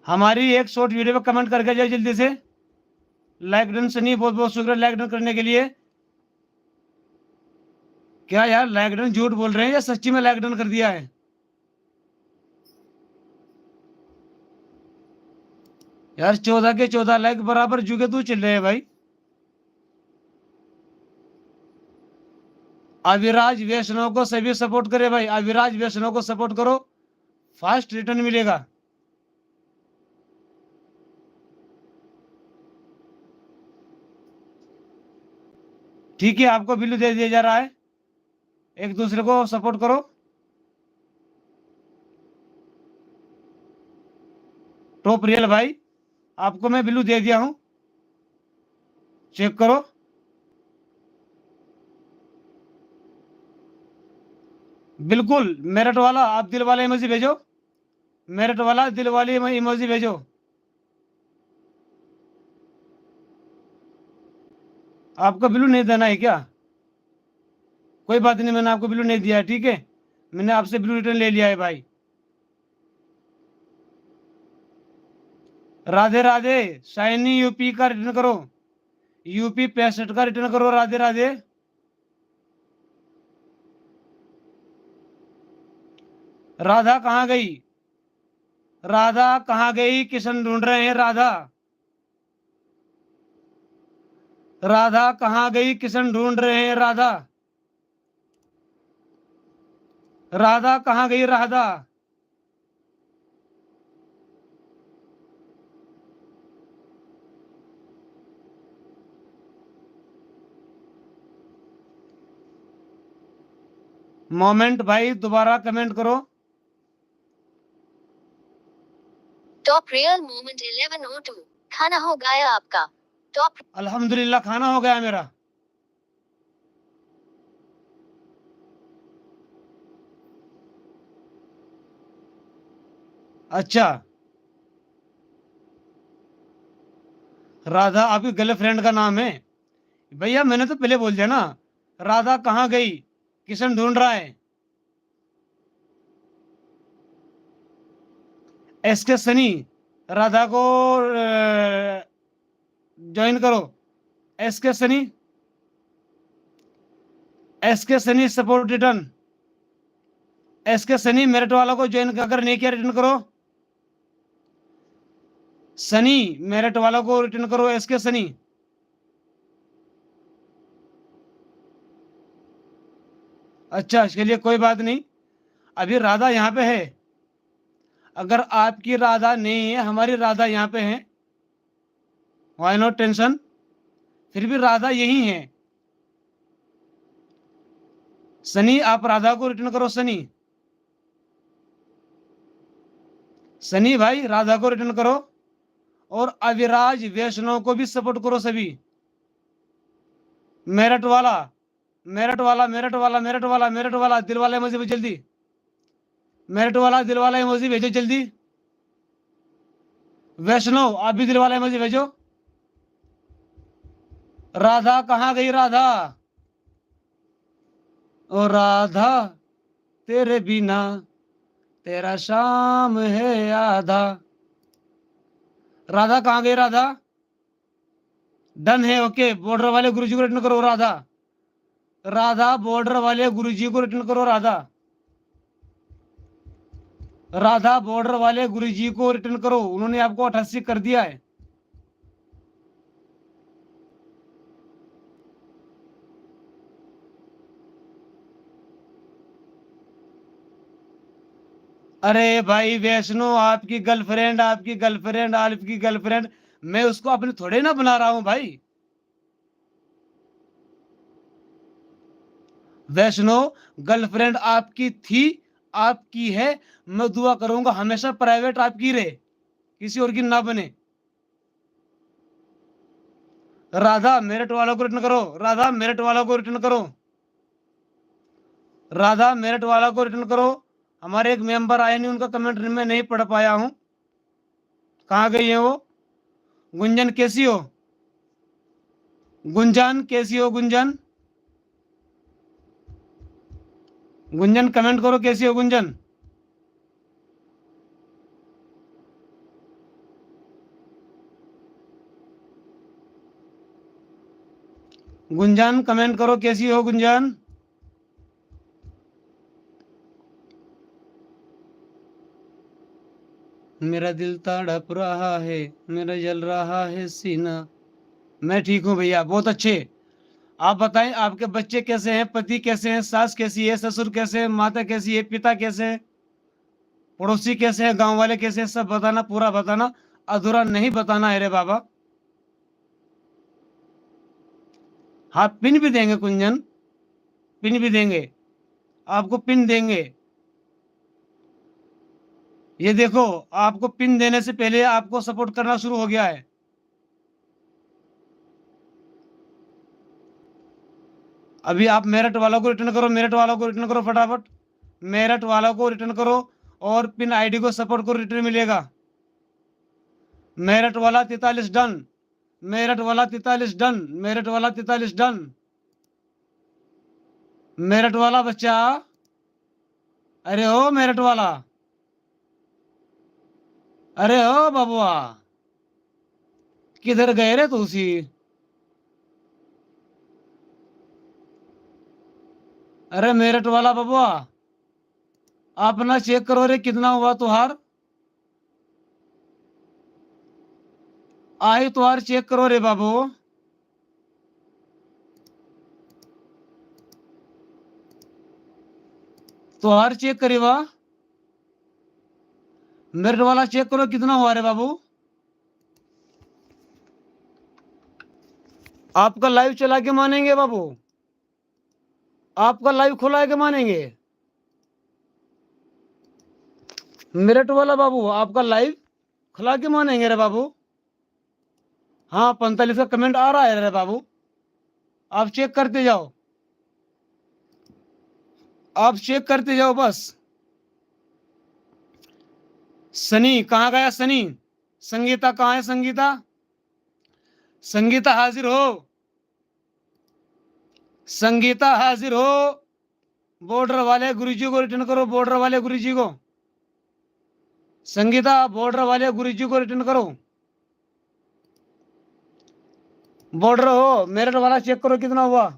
हमारी एक शॉर्ट वीडियो पे कमेंट करके जाओ जल्दी से। लाइक डन से नहीं, बहुत बहुत शुक्रिया लाइक डन करने के लिए। क्या यार लाइक डन झूठ बोल रहे हैं या सच्ची में लाइक डन कर दिया है? यार 14 के 14 लाइक बराबर जुगे तू चल रहे हैं भाई। अविराज वैष्णव को सभी सपोर्ट करे भाई, अविराज वैष्णव को सपोर्ट करो, फास्ट रिटर्न मिलेगा। ठीक है आपको बिल दे दिया जा रहा है, एक दूसरे को सपोर्ट करो। टॉप रियल भाई आपको मैं ब्लू दे दिया हूं, चेक करो। बिल्कुल मेरिट वाला, आप दिल वाला इमोजी भेजो, मेरिट वाला दिल वाली इमोजी भेजो। आपको ब्लू नहीं देना है क्या? कोई बात नहीं, मैंने आपको ब्लू नहीं दिया है, ठीक है, मैंने आपसे ब्लू रिटर्न ले लिया है भाई। राधे राधे। शाइनी यूपी का रिटर्न करो, यूपी 65 का रिटर्न करो। राधे राधे। राधा कहाँ गई? राधा कहाँ गई? किशन ढूंढ रहे हैं राधा। राधा कहाँ गई? किशन ढूंढ रहे हैं राधा। राधा कहाँ गई? राधा। मोमेंट भाई दोबारा कमेंट करो। Top real moment 1102। खाना हो गया आपका? टॉप अल्हम्दुलिल्लाह खाना हो गया मेरा। अच्छा, राधा आपकी गर्लफ्रेंड का नाम है? भैया मैंने तो पहले बोल दिया ना, राधा कहाँ गई, किशन ढूंढ रहा है। एस के सनी, राधा को ज्वाइन करो। एस के सनी, एस के सनी सपोर्ट रिटर्न। एस के सनी मेरिट वाला को ज्वाइन अगर नहीं किया रिटर्न करो। सनी मेरिट वाला को रिटर्न करो, एस के सनी। अच्छा, इसके लिए कोई बात नहीं, अभी राधा यहाँ पे है। अगर आपकी राधा नहीं है, हमारी राधा यहाँ पे है, व्हाई नॉट टेंशन, फिर भी राधा यही है। सनी आप राधा को रिटर्न करो। सनी, सनी भाई राधा को रिटर्न करो, और अविराज वैष्णव को भी सपोर्ट करो सभी। मेरठ वाला, मेरठ वाला, मेरठ वाला, मेरठ वाला, मेरठ वाला दिल वाला इमोजी भेजो जल्दी। मेरठ वाला दिल वाला इमोजी भेजो जल्दी। वैष्णव आप भी दिल वाला इमोजी भेजो। राधा कहाँ गई? राधा, ओ राधा तेरे बिना तेरा शाम है आधा। राधा कहाँ गई? राधा डन है, ओके। बॉर्डर वाले गुरुजी को रिटर्न करो राधा। राधा बॉर्डर वाले गुरुजी को रिटर्न करो राधा। राधा बॉर्डर वाले गुरुजी को रिटर्न करो, उन्होंने आपको 88 कर दिया है। अरे भाई वैष्णो, आपकी गर्लफ्रेंड, आपकी गर्लफ्रेंड, आपकी गर्लफ्रेंड, मैं उसको अपने थोड़े ना बना रहा हूं भाई। वैष्णो गर्लफ्रेंड आपकी थी, आपकी है, मैं दुआ करूंगा हमेशा प्राइवेट आपकी रहे, किसी और की ना बने। राधा मेरिट वालों को रिटर्न करो, राधा मेरिट वालों को रिटर्न करो, राधा मेरिट वाला को रिटर्न करो। हमारे एक मेंबर आए नहीं, उनका कमेंट में नहीं पढ़ पाया हूं, कहाँ गई है वो? गुंजन कैसी हो? गुंजन कैसी हो? गुंजन, गुंजन कमेंट करो, कैसी हो गुंजन? गुंजन कमेंट करो, कैसी हो गुंजन? मेरा दिल तड़प रहा है, मेरा जल रहा है सीना। मैं ठीक हूँ भैया, बहुत अच्छे। आप बताएं आपके बच्चे कैसे हैं, पति कैसे हैं, सास कैसी है, ससुर कैसे हैं, माता कैसी है, पिता कैसे हैं, पड़ोसी कैसे हैं, गांव वाले कैसे हैं, सब बताना, पूरा बताना, अधूरा नहीं बताना है रे बाबा। हाँ पिन भी देंगे कुंजन, पिन भी देंगे, आपको पिन देंगे। ये देखो, आपको पिन देने से पहले आपको सपोर्ट करना शुरू हो गया है। अभी आप मेरठ वालों को रिटर्न करो, मेरठ वालों को रिटर्न करो फटाफट, मेरठ वालों को रिटर्न करो और पिन आईडी को सपोर्ट करो, रिटर्न मिलेगा। मेरठ वाला 43 डन, मेरठ वाला 43 डन, मेरठ वाला 43 डन, मेरठ वाला बच्चा, अरे ओ मेरठ वाला, अरे ओ बबुआ, किधर गए रे तुलसी? अरे मेरठ वाला बबुआ, अपना चेक करो रे, कितना हुआ तुहार? आई तुहार चेक करो रे बाबू, तुहार चेक करी वा, मेरठ वाला चेक करो कितना हुआ रे बाबू। आपका लाइव चला के मानेंगे बाबू, आपका लाइव खुला है के मानेंगे? मेरठ वाला बाबू, आपका लाइव खुला के मानेंगे रे बाबू? हाँ, 45 का कमेंट आ रहा है रे बाबू, आप चेक करते जाओ, आप चेक करते जाओ बस। सनी कहाँ गया सनी? संगीता कहाँ है संगीता? संगीता हाजिर हो, संगीता हाजिर हो। बॉर्डर वाले गुरुजी को रिटर्न करो, बॉर्डर वाले गुरुजी को, संगीता बॉर्डर वाले गुरुजी को रिटर्न करो। बॉर्डर हो, मेरठ वाला चेक करो कितना हुआ।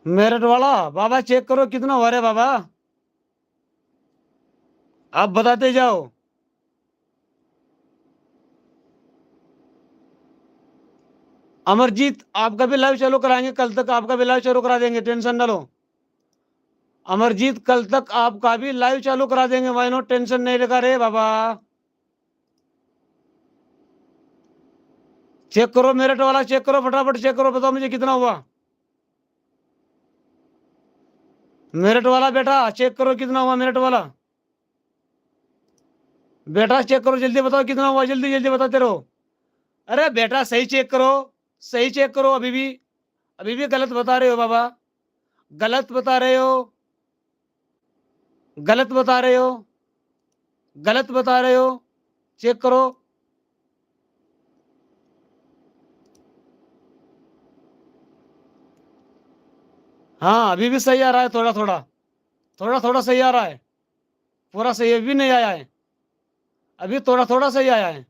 मेरठ वाला बाबा चेक करो कितना हुआ रे बाबा, आप बताते जाओ। अमरजीत आपका भी लाइव चालू कराएंगे कल तक, आपका भी लाइव चालू करा देंगे, टेंशन ना लो। अमरजीत कल तक आपका भी लाइव चालू करा देंगे, वाई नॉट, टेंशन नहीं लगा रे बाबा। चेक करो मेरठ वाला, चेक करो फटाफट, चेक करो, बताओ मुझे कितना हुआ। मेरठ वाला बेटा चेक करो कितना हुआ, मेरठ वाला बेटा चेक करो, जल्दी बताओ कितना हुआ, जल्दी जल्दी बताते रहो। अरे बेटा सही चेक करो, सही चेक करो, अभी भी गलत बता रहे हो बाबा, गलत बता रहे हो, गलत बता रहे हो, गलत बता रहे हो, चेक करो। हाँ अभी भी सही आ रहा है, थोड़ा थोड़ा, थोड़ा थोड़ा सही आ रहा है, पूरा सही अभी नहीं आया है, अभी थोड़ा थोड़ा सही आया है।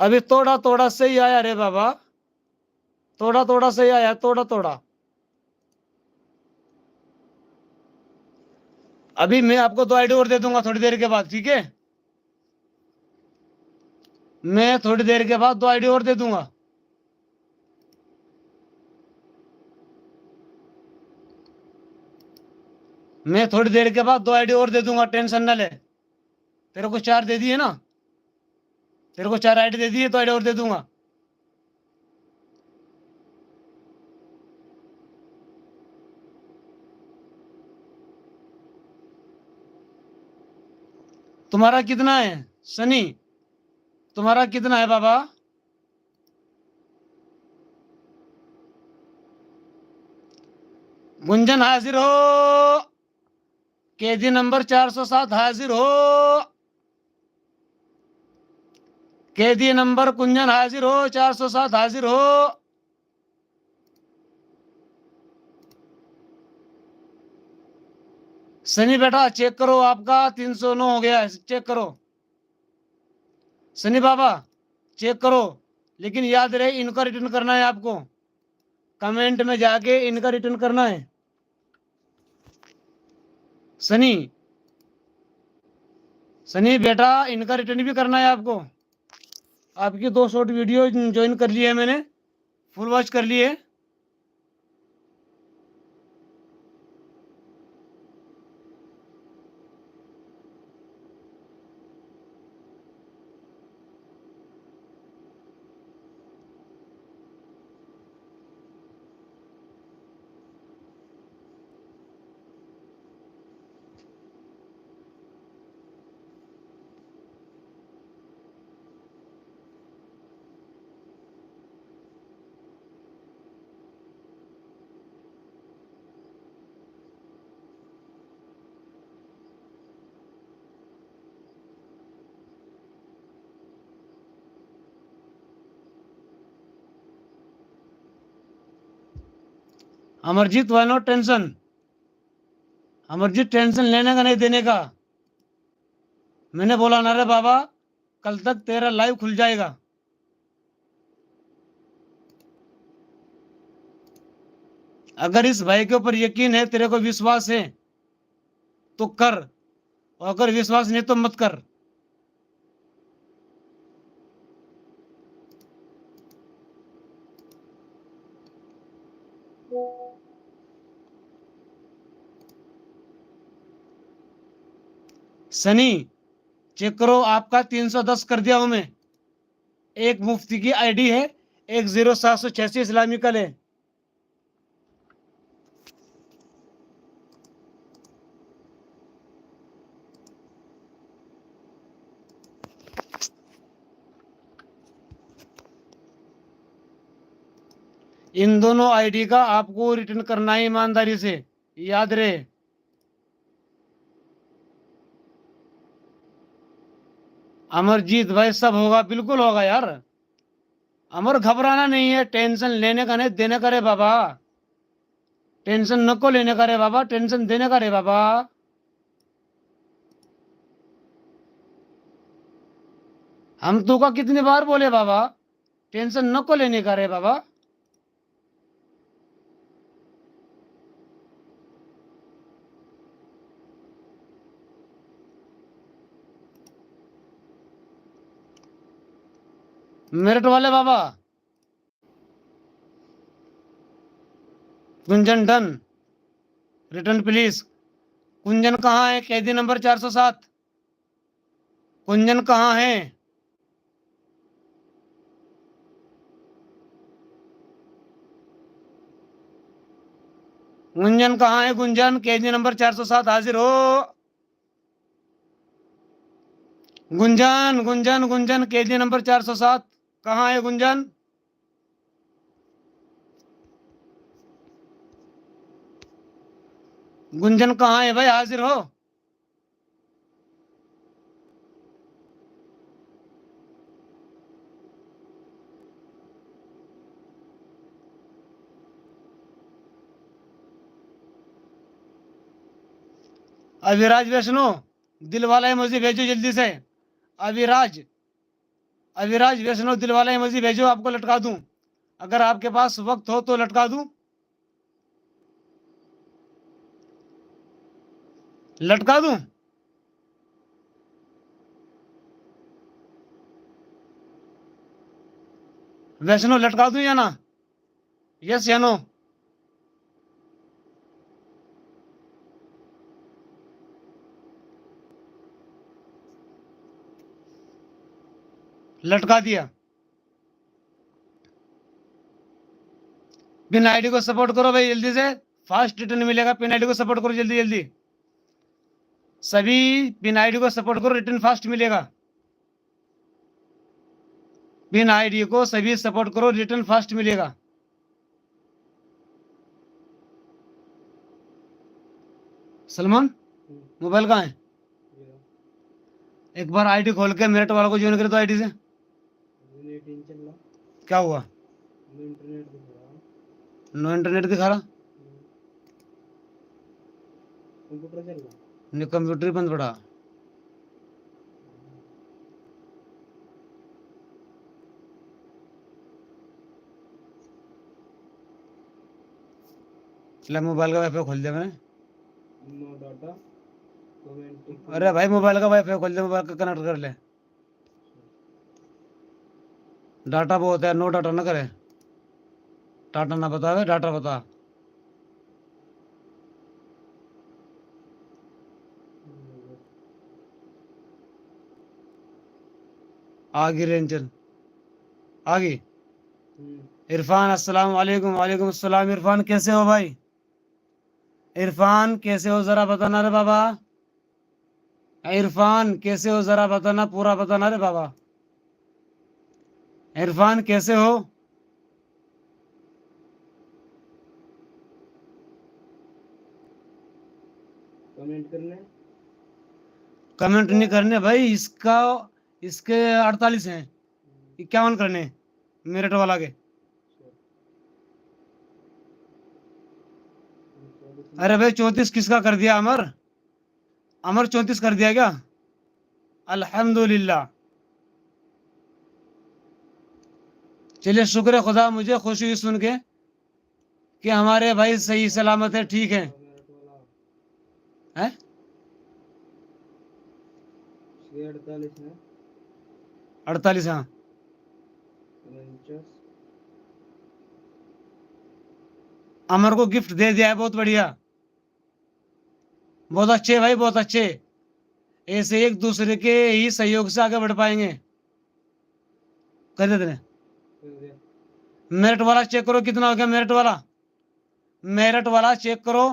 अभी थोड़ा थोड़ा सही आया रे बाबा, थोड़ा थोड़ा सही आया, थोड़ा थोड़ा। अभी मैं आपको 2 आईडी और दे दूंगा थोड़ी देर के बाद, ठीक है? मैं थोड़ी देर के बाद 2 आईडी और दे दूंगा। मैं थोड़ी देर के बाद 2 आईडी और दे दूंगा, टेंशन न ले। तेरे को 4 दे दिए ना, तेरे को 4 आईडी दे दिए, 2 आईडी और दे दूंगा। तुम्हारा कितना है सनी? तुम्हारा कितना है बाबा? गुंजन हाजिर हो, केजी नंबर 407 हाजिर हो, केदी नंबर कुंजन हाजिर हो, 407 हाजिर हो। सनी बेटा चेक करो, आपका 309 हो गया है, चेक करो सनी बाबा, चेक करो। लेकिन याद रहे इनका रिटर्न करना है आपको, कमेंट में जाके इनका रिटर्न करना है सनी। सनी बेटा इनका रिटर्न भी करना है आपको। आपकी 2 शॉर्ट वीडियो ज्वाइन कर ली है मैंने, फुल वॉच कर ली है। Amarjeet why not tension, Amarjeet tension लेने का नहीं देने का। मैंने बोला ना रे बाबा, कल तक तेरा लाइव खुल जाएगा। अगर इस भाई के ऊपर यकीन है, तेरे को विश्वास है तो कर, और अगर विश्वास नहीं तो मत कर। सनी चेक करो, आपका 310 कर दिया हूं मैं। एक मुफ्ती की आईडी है, एक 0786 इस्लामिकल है। इन दोनों आईडी का आपको रिटर्न करना है ईमानदारी से, याद रहे। अमरजीत भाई सब होगा, बिल्कुल होगा यार। अमर घबराना नहीं है, टेंशन लेने का नहीं देने का रे बाबा। टेंशन नको लेने का रे बाबा, टेंशन देने का रे बाबा। हम तो का कितनी बार बोले बाबा, टेंशन नको लेने का रे बाबा। मेरठ वाले बाबा, कुंजन डन, रिटर्न प्लीज। कुंजन कहाँ है? कैदी नंबर 407। कुंजन कहाँ है? गुंजन कहाँ है? गुंजन कैदी नंबर 407 हाजिर हो। गुंजन गुंजन गुंजन कैदी नंबर 407 कहाँ है? गुंजन गुंजन कहाँ है भाई? हाजिर हो। अविराज वैष्णो, दिल वाला इमोजी भेजो जल्दी से। अविराज, अविराज वैष्णो दिल वाला इमोजी भेजो, आपको लटका दूं। अगर आपके पास वक्त हो तो लटका दूं। लटका दूं? वैष्णो लटका दूं या ना? यस या नो? लटका दिया। पिन आईडी को सपोर्ट करो भाई जल्दी से, फास्ट रिटर्न मिलेगा। पिन आईडी को सपोर्ट करो जल्दी जल्दी, सभी पिन आईडी को सपोर्ट करो, रिटर्न फास्ट मिलेगा। पिन आईडी को सभी सपोर्ट करो, रिटर्न फास्ट मिलेगा। सलमान मोबाइल कहाँ है? एक बार आईडी खोल के मेरठ वालों को ज्वाइन कर दो आईडी से। क्या हुआ? नो इंटरनेट दिखा रहा, नहीं कंप्यूटर बंद पड़ा। मोबाइल का वाईफाई खोल दिया मैंने। अरे भाई मोबाइल का वाईफाई खोल दे, मोबाइल का कनेक्ट कर ले। डाटा बहुत है, नो डाटा ना करे। डाटा ना बतावे, डाटा बता। आ गई रेंजर, आ गई। इरफान अस्सलाम वालेकुम। वालेकुम अस्सलाम। इरफान कैसे हो भाई? इरफान कैसे हो जरा बताना रे बाबा। इरफान कैसे हो जरा बताना, पूरा बताना रे बाबा। इरफान कैसे हो? कमेंट करने। कमेंट नहीं करने भाई, इसका इसके 48 हैं, 51 करने मेरठ वाला के। अरे भाई 34 किसका कर दिया? अमर, अमर 34 कर दिया क्या? अल्हम्दुलिल्लाह। चलिए शुक्र है खुदा, मुझे खुशी हुई सुन के कि हमारे भाई सही सलामत है, ठीक है। हैं? 48, हाँ। अमर को गिफ्ट दे दिया है, बहुत बढ़िया, बहुत अच्छे भाई, बहुत अच्छे। ऐसे एक दूसरे के ही सहयोग से आगे बढ़ पाएंगे। कर देते हैं। मेरिट वाला चेक करो कितना हो गया, मेरिट वाला, मेरिट वाला चेक करो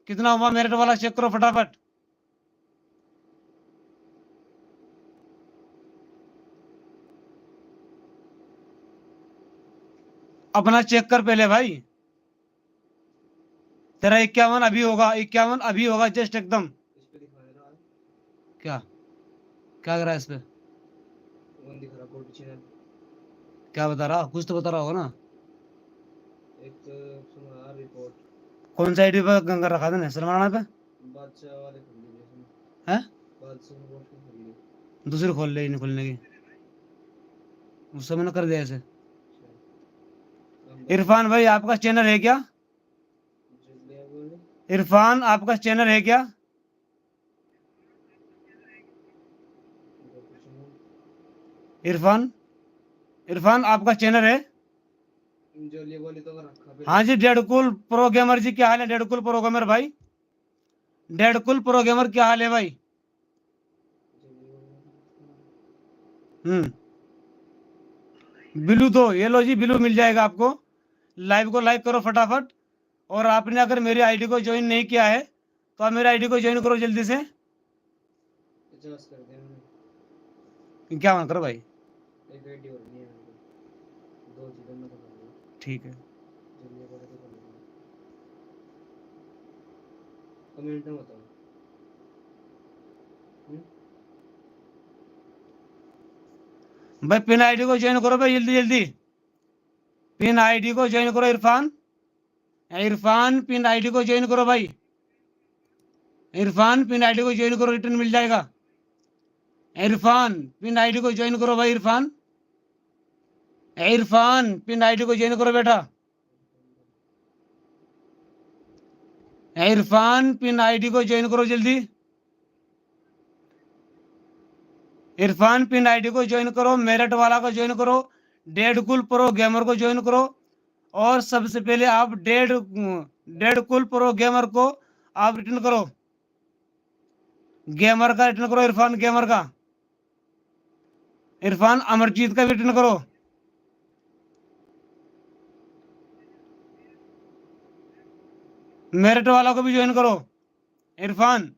कितना हुआ, मेरिट वाला चेक करो फटाफट। अपना चेक कर पहले भाई। तेरा 51 अभी होगा, 51 अभी होगा जस्ट एकदम। क्या क्या कर रहा है इस पे? क्या बता रहा? कुछ तो बता रहा होगा ना। कौन सा आईडी पे गंगा रखा था सलमान पे? है दूसरी खोल ले, नहीं खोलने की, उससे मैंने कर दिया ऐसे। इरफान भाई आपका चैनल है क्या? इरफान आपका चैनल है क्या? इरफान, इरफान आपका चैनल है? हाँ जी, डेडकुल प्रो गेमर जी, क्या हाल है डेडकुल प्रो गेमर भाई? डेडकुल प्रो गेमर क्या हाल है भाई? बिलू, तो ये लो जी, बिलू मिल जाएगा आपको। लाइव को लाइक करो फटाफट। और आपने अगर मेरी आईडी को ज्वाइन नहीं किया है तो आप मेरी आईडी को ज्वाइन करो जल्दी से। क्या मान करो भाई, ठीक है। भाई पिन आईडी को ज्वाइन करो भाई, जल्दी जल्दी पिन आईडी को ज्वाइन करो। इरफान, इरफान पिन आईडी को ज्वाइन करो भाई। इरफान पिन आईडी को ज्वाइन करो, रिटर्न मिल जाएगा। इरफान पिन आईडी को ज्वाइन करो भाई। इरफान, इरफान पिन आईडी को ज्वाइन करो बेटा। इरफान पिन आईडी को ज्वाइन करो जल्दी। इरफान पिन आईडी को ज्वाइन करो, मेरठ वाला को ज्वाइन करो, डेडकुल प्रो गेमर को ज्वाइन करो। और सबसे पहले आप डेडकुल प्रो गेमर को आप रिटर्न करो, गेमर का रिटर्न करो, इरफान गेमर का। इरफान अमरजीत का भी रिटर्न करो। मेरिट वाला को भी ज्वाइन करो। इरफान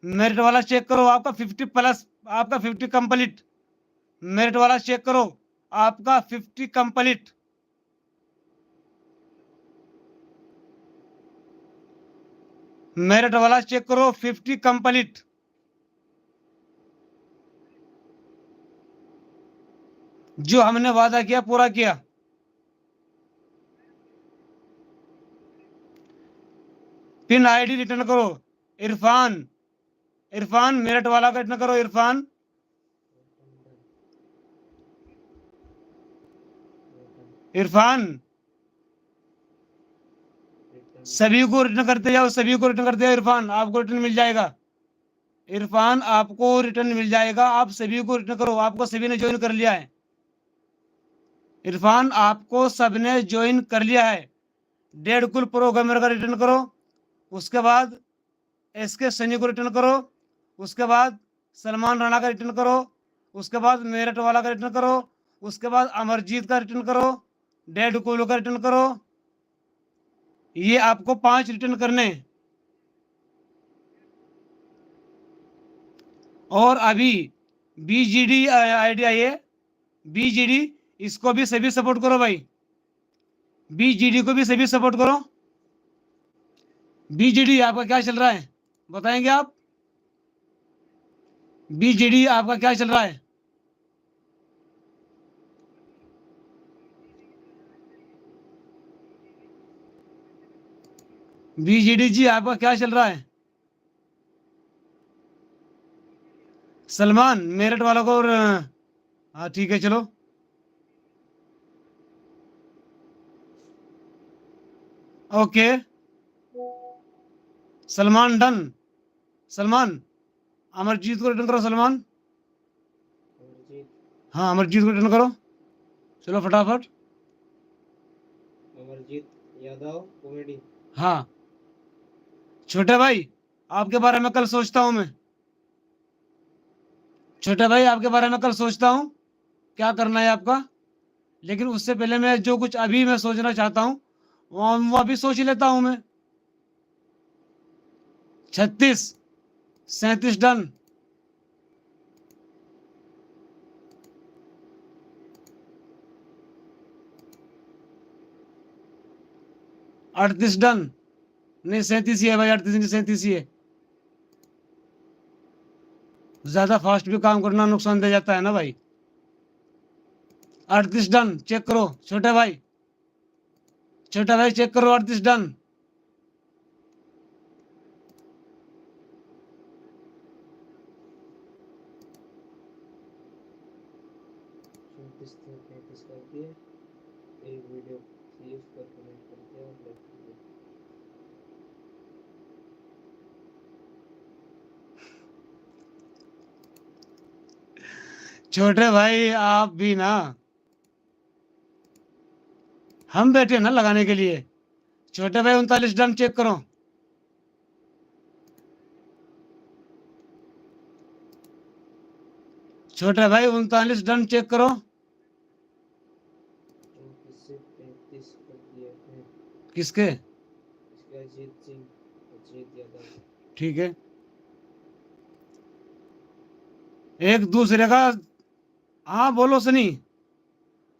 मेरिट वाला चेक करो, आपका 50 प्लस, आपका 50 कंप्लीट। मेरिट वाला चेक करो, आपका 50 कंप्लीट। मेरिट वाला चेक करो, 50 कंप्लीट। जो हमने वादा किया पूरा किया। पिन आईडी रिटर्न करो। इरफान, इरफान मेरठ वाला का रिटर्न करो। इरफान, इरफान सभी को रिटर्न करते जाओ, सभी को रिटर्न करते जाओ। इरफान आपको रिटर्न मिल जाएगा। इरफान आपको रिटर्न मिल जाएगा। आप सभी को रिटर्न करो, आपको सभी ने ज्वाइन कर लिया है। इरफान आपको सबने ज्वाइन कर लिया है। डेढ़ कुल प्रोग्रामर का रिटर्न करो, उसके बाद एसके सनी को रिटर्न करो, उसके बाद सलमान राणा का रिटर्न करो, उसके बाद मेरठ वाला का रिटर्न करो, उसके बाद अमरजीत का रिटर्न करो, डेढ़ कुल का रिटर्न करो। ये आपको 5 रिटर्न करने हैं। और अभी बीजीडी आईडी आई है, बीजीडी, इसको भी सभी सपोर्ट करो भाई। बीजीडी को भी सभी सपोर्ट करो। बीजीडी आपका क्या चल रहा है बताएंगे आप? बीजीडी आपका क्या चल रहा है? बीजीडी जी आपका क्या चल रहा है? सलमान मेरठ वालों को और हाँ ठीक है चलो। Okay Salman done. सलमान अमरजीत को रिटर्न करो। सलमान अमरजीत हाँ अमरजीत को रिटर्न करो। चलो फटाफट। अमरजीत यादव कॉमेडी। हाँ छोटे भाई आपके बारे में कल सोचता हूँ मैं। छोटे भाई आपके बारे में कल सोचता हूँ क्या करना है आपका। लेकिन उससे पहले मैं जो कुछ अभी मैं सोचना चाहता हूँ वो अभी सोच ही लेता हूँ मैं। 36 37 डन। 38 डन। नहीं 37 ही है भाई, 38 नहीं 37 ही है। ज्यादा फास्ट भी काम करना नुकसान दे जाता है ना भाई। 38 डन चेक करो छोटे भाई। छोटा भाई चेक करो 38 डन। चौंतीस से 35 कर दिए। एक वीडियो सेव कर कमेंट करते हैं और लाइक कर दिए। छोटे भाई आप भी ना, हम बैठे ना लगाने के लिए। छोटे भाई 39 डन चेक करो। छोटे भाई 39 डन चेक करो। 34 से 35 कर दिए हैं। किसके? इसका अजीत सिंह, अजीत यादव। ठीक है एक दूसरे का। हाँ बोलो सनी।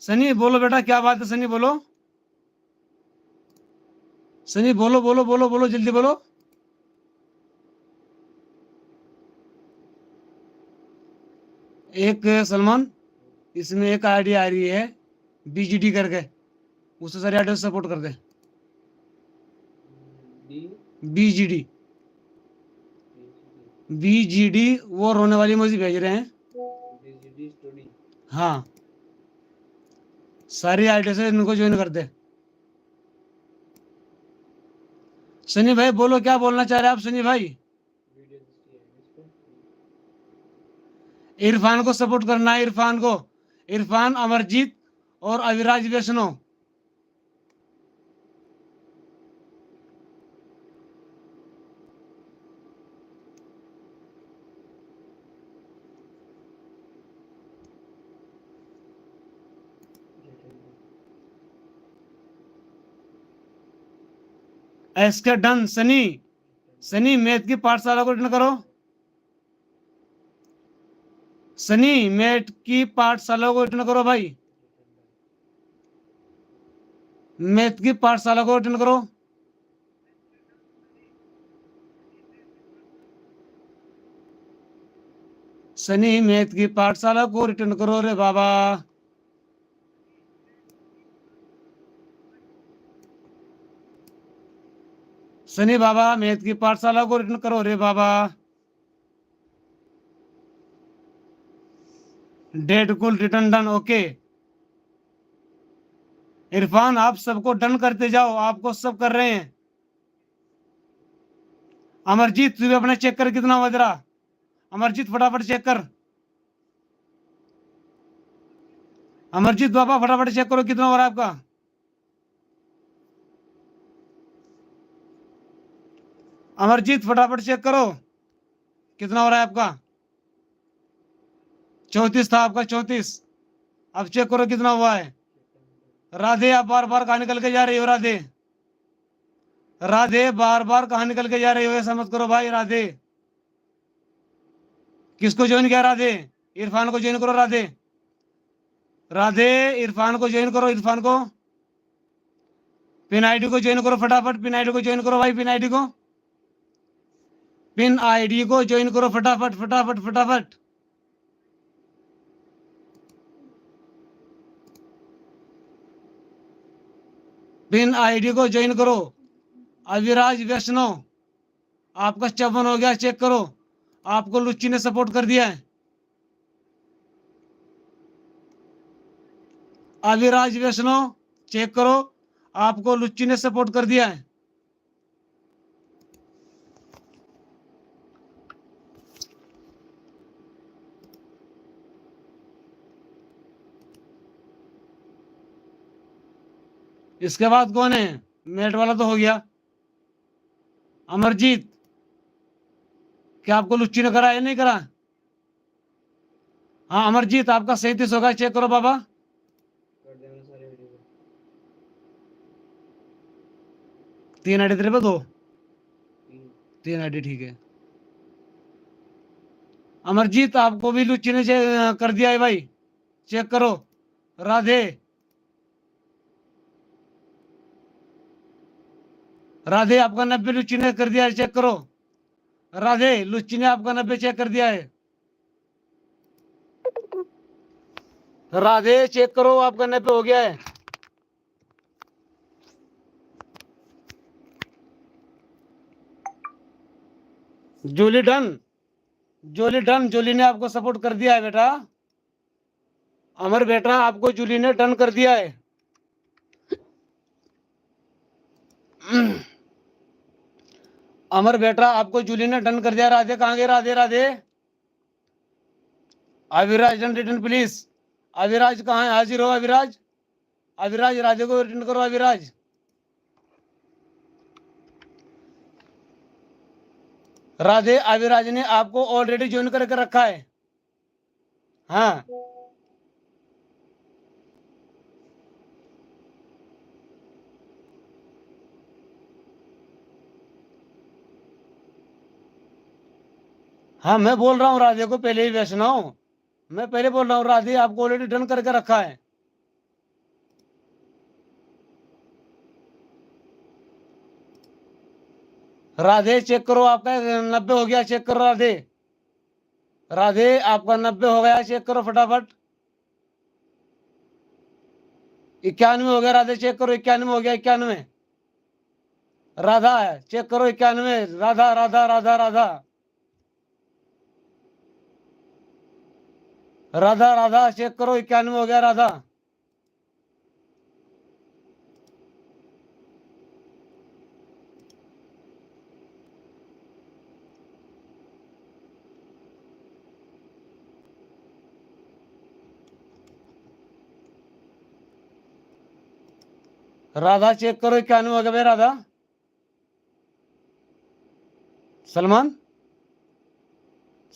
सनी बोलो बेटा क्या बात है? सनी बोलो। सनी बोलो बोलो बोलो बोलो जल्दी बोलो। एक सलमान इसमें एक आईडी आ रही है बीजीडी करके, उससे सारे आईडी सपोर्ट कर दे। डी बीजीडी बीजीडी वो रोने वाली इमोजी भेज रहे हैं। डीजीडी स्टोरी। हाँ सारी आईडी से इनको ज्वाइन कर दे। सनी भाई बोलो क्या बोलना चाह रहे हैं आप सनी भाई? वीडियो दिखती है इस पर। इरफान को सपोर्ट करना है, इरफान को। इरफान अमरजीत और Aviraj Vaishno. SK done. Sunny Sunny math की पाठशाला को रिटर्न करो। सनी मैथ की पाठशाला को रिटर्न करो भाई। मैथ की पाठशाला को रिटर्न करो। सनी मैथ की पाठशाला को रिटर्न करो रे बाबा। सनी बाबा मैथ की पाठशाला को रिटर्न करो रे बाबा। डेट कुल रिटर्न डन। ओके इरफान आप सबको डन करते जाओ, आपको सब कर रहे हैं। अमरजीत तू भी अपना चेक कर कितना बज रहा। अमरजीत फटाफट चेक कर। अमरजीत बाबा फटाफट चेक करो कितना हो रहा है आपका। अमरजीत फटाफट चेक करो कितना हो रहा है आपका। 34 था आपका, 34। अब चेक करो कितना हुआ है। राधे आप बार बार कहाँ निकल के जा रही हो राधे। राधे बार बार कहाँ निकल के जा रही हो, ऐसा मत करो भाई। राधे किसको ज्वाइन किया राधे। इरफान को ज्वाइन करो राधे। राधे इरफान को ज्वाइन करो, इरफान को। पिन आईडी को ज्वाइन करो फटाफट, पिन आईडी को ज्वाइन करो भाई, पिन आईडी को। पिन आईडी को ज्वाइन करो फटाफट फटाफट फटाफट। पिन आईडी को ज्वाइन करो। अविराज वैष्णव आपका 54 हो गया, चेक करो। आपको लुच्ची ने सपोर्ट कर दिया है। अविराज वैष्णव चेक करो, आपको लुच्ची ने सपोर्ट कर दिया है। इसके बाद कौन है। मेट वाला तो हो गया। अमरजीत क्या आपको लुच्ची ने करा या नहीं करा। हाँ अमरजीत आपका 37 होगा, चेक करो बाबा। कर देना सारे वीडियो को। 3 आईडी तेरे पे, 2 तीन। 3 आईडी ठीक है। अमरजीत आपको भी लुच्ची ने कर दिया है भाई, चेक करो। राधे राधे आपका 90 लुच्ची ने कर दिया है, चेक करो। राधे लुच्ची ने आपका 90 चेक कर दिया है। राधे चेक करो आपका 90 हो गया है। जूली डन, जूली डन, जूली ने आपको सपोर्ट कर दिया है बेटा। अमर बेटा आपको जूली ने डन कर दिया है। अमर बेटा आपको जूली ने डन कर दिया। राधे कहाँ गए, Radhe Radhe. Aviraj done return please. Aviraj कहाँ है, हाजिर हो अविराज। अविराज राधे को रिटर्न करो अविराज। राधे अविराज ने आपको ऑलरेडी ज्वाइन करके रखा है। हाँ हाँ मैं बोल रहा हूँ राधे को पहले ही वैष्णव, मैं पहले बोल रहा हूँ राधे आपको ऑलरेडी डन करके रखा है। राधे चेक करो आपका 90 हो गया, चेक करो राधे। राधे आपका 90 हो गया, चेक करो फटाफट। 91 हो गया राधे, चेक करो। 91 हो गया, 91। राधा है, चेक करो 91। राधा राधा राधा राधा राधा राधा चेक करो 91 हो गया राधा। राधा चेक करो 91 हो गया भाई राधा। सलमान,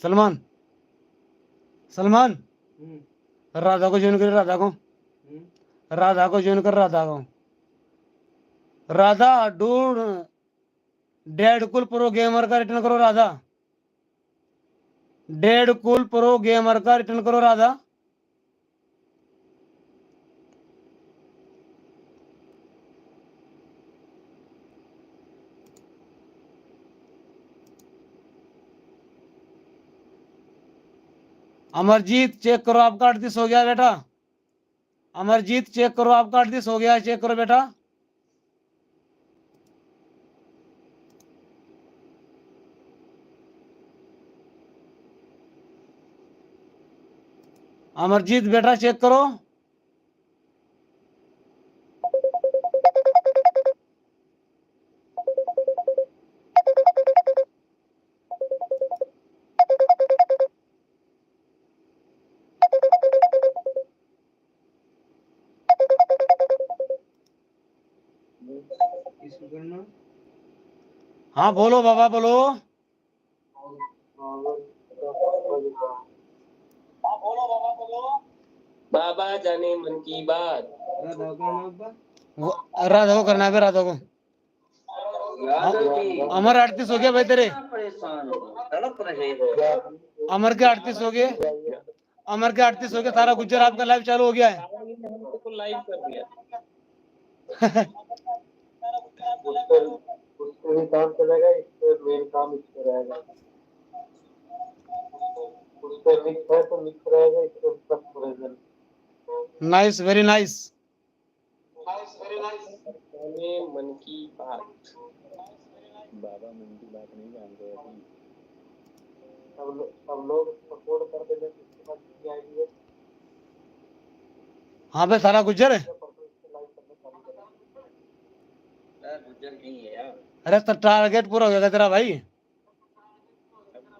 सलमान, सलमान राधा को ज्वाइन कर, राधा को, राधा को ज्वाइन कर, राधा को। राधा डूड डेड कुल प्रो गेमर का रिटर्न करो राधा। डेड कुल प्रो गेमर का रिटर्न करो राधा। अमरजीत चेक करो आपका 38 हो गया बेटा। अमरजीत चेक करो आपका 38 हो गया, चेक करो बेटा। अमरजीत बेटा चेक करो। करना। हाँ बोलो बाबा बोलो। बाबा जाने मन की बात। राधा करना अब्बा। राधा को करना है बे, राधा को। राधा जी अमर 38 हो गया भाई तेरे। परेशान हो, तड़प रहे हो। अमर के 38 हो गए। अमर के 38 हो गए। तारा गुज्जर आपका लाइव चालू हो गया है। हमको लाइव कर दिया। उसको भी काम चलेगा, इस पे मेन काम इस पे रहेगा। उस पे मिक्स है तो मिक्स रहेगा, इस पे सब रहेगा। Nice, very nice. जाने मन की बात। बाबा मन की बात नहीं जानते अभी। सब लोग सपोर्ट कर देंगे तो उसके बाद भी आएगी। हाँ भाई तारा गुज्जर है। गुजर नहीं है यार। अरे तो टारगेट पूरा हो गया तेरा भाई। अब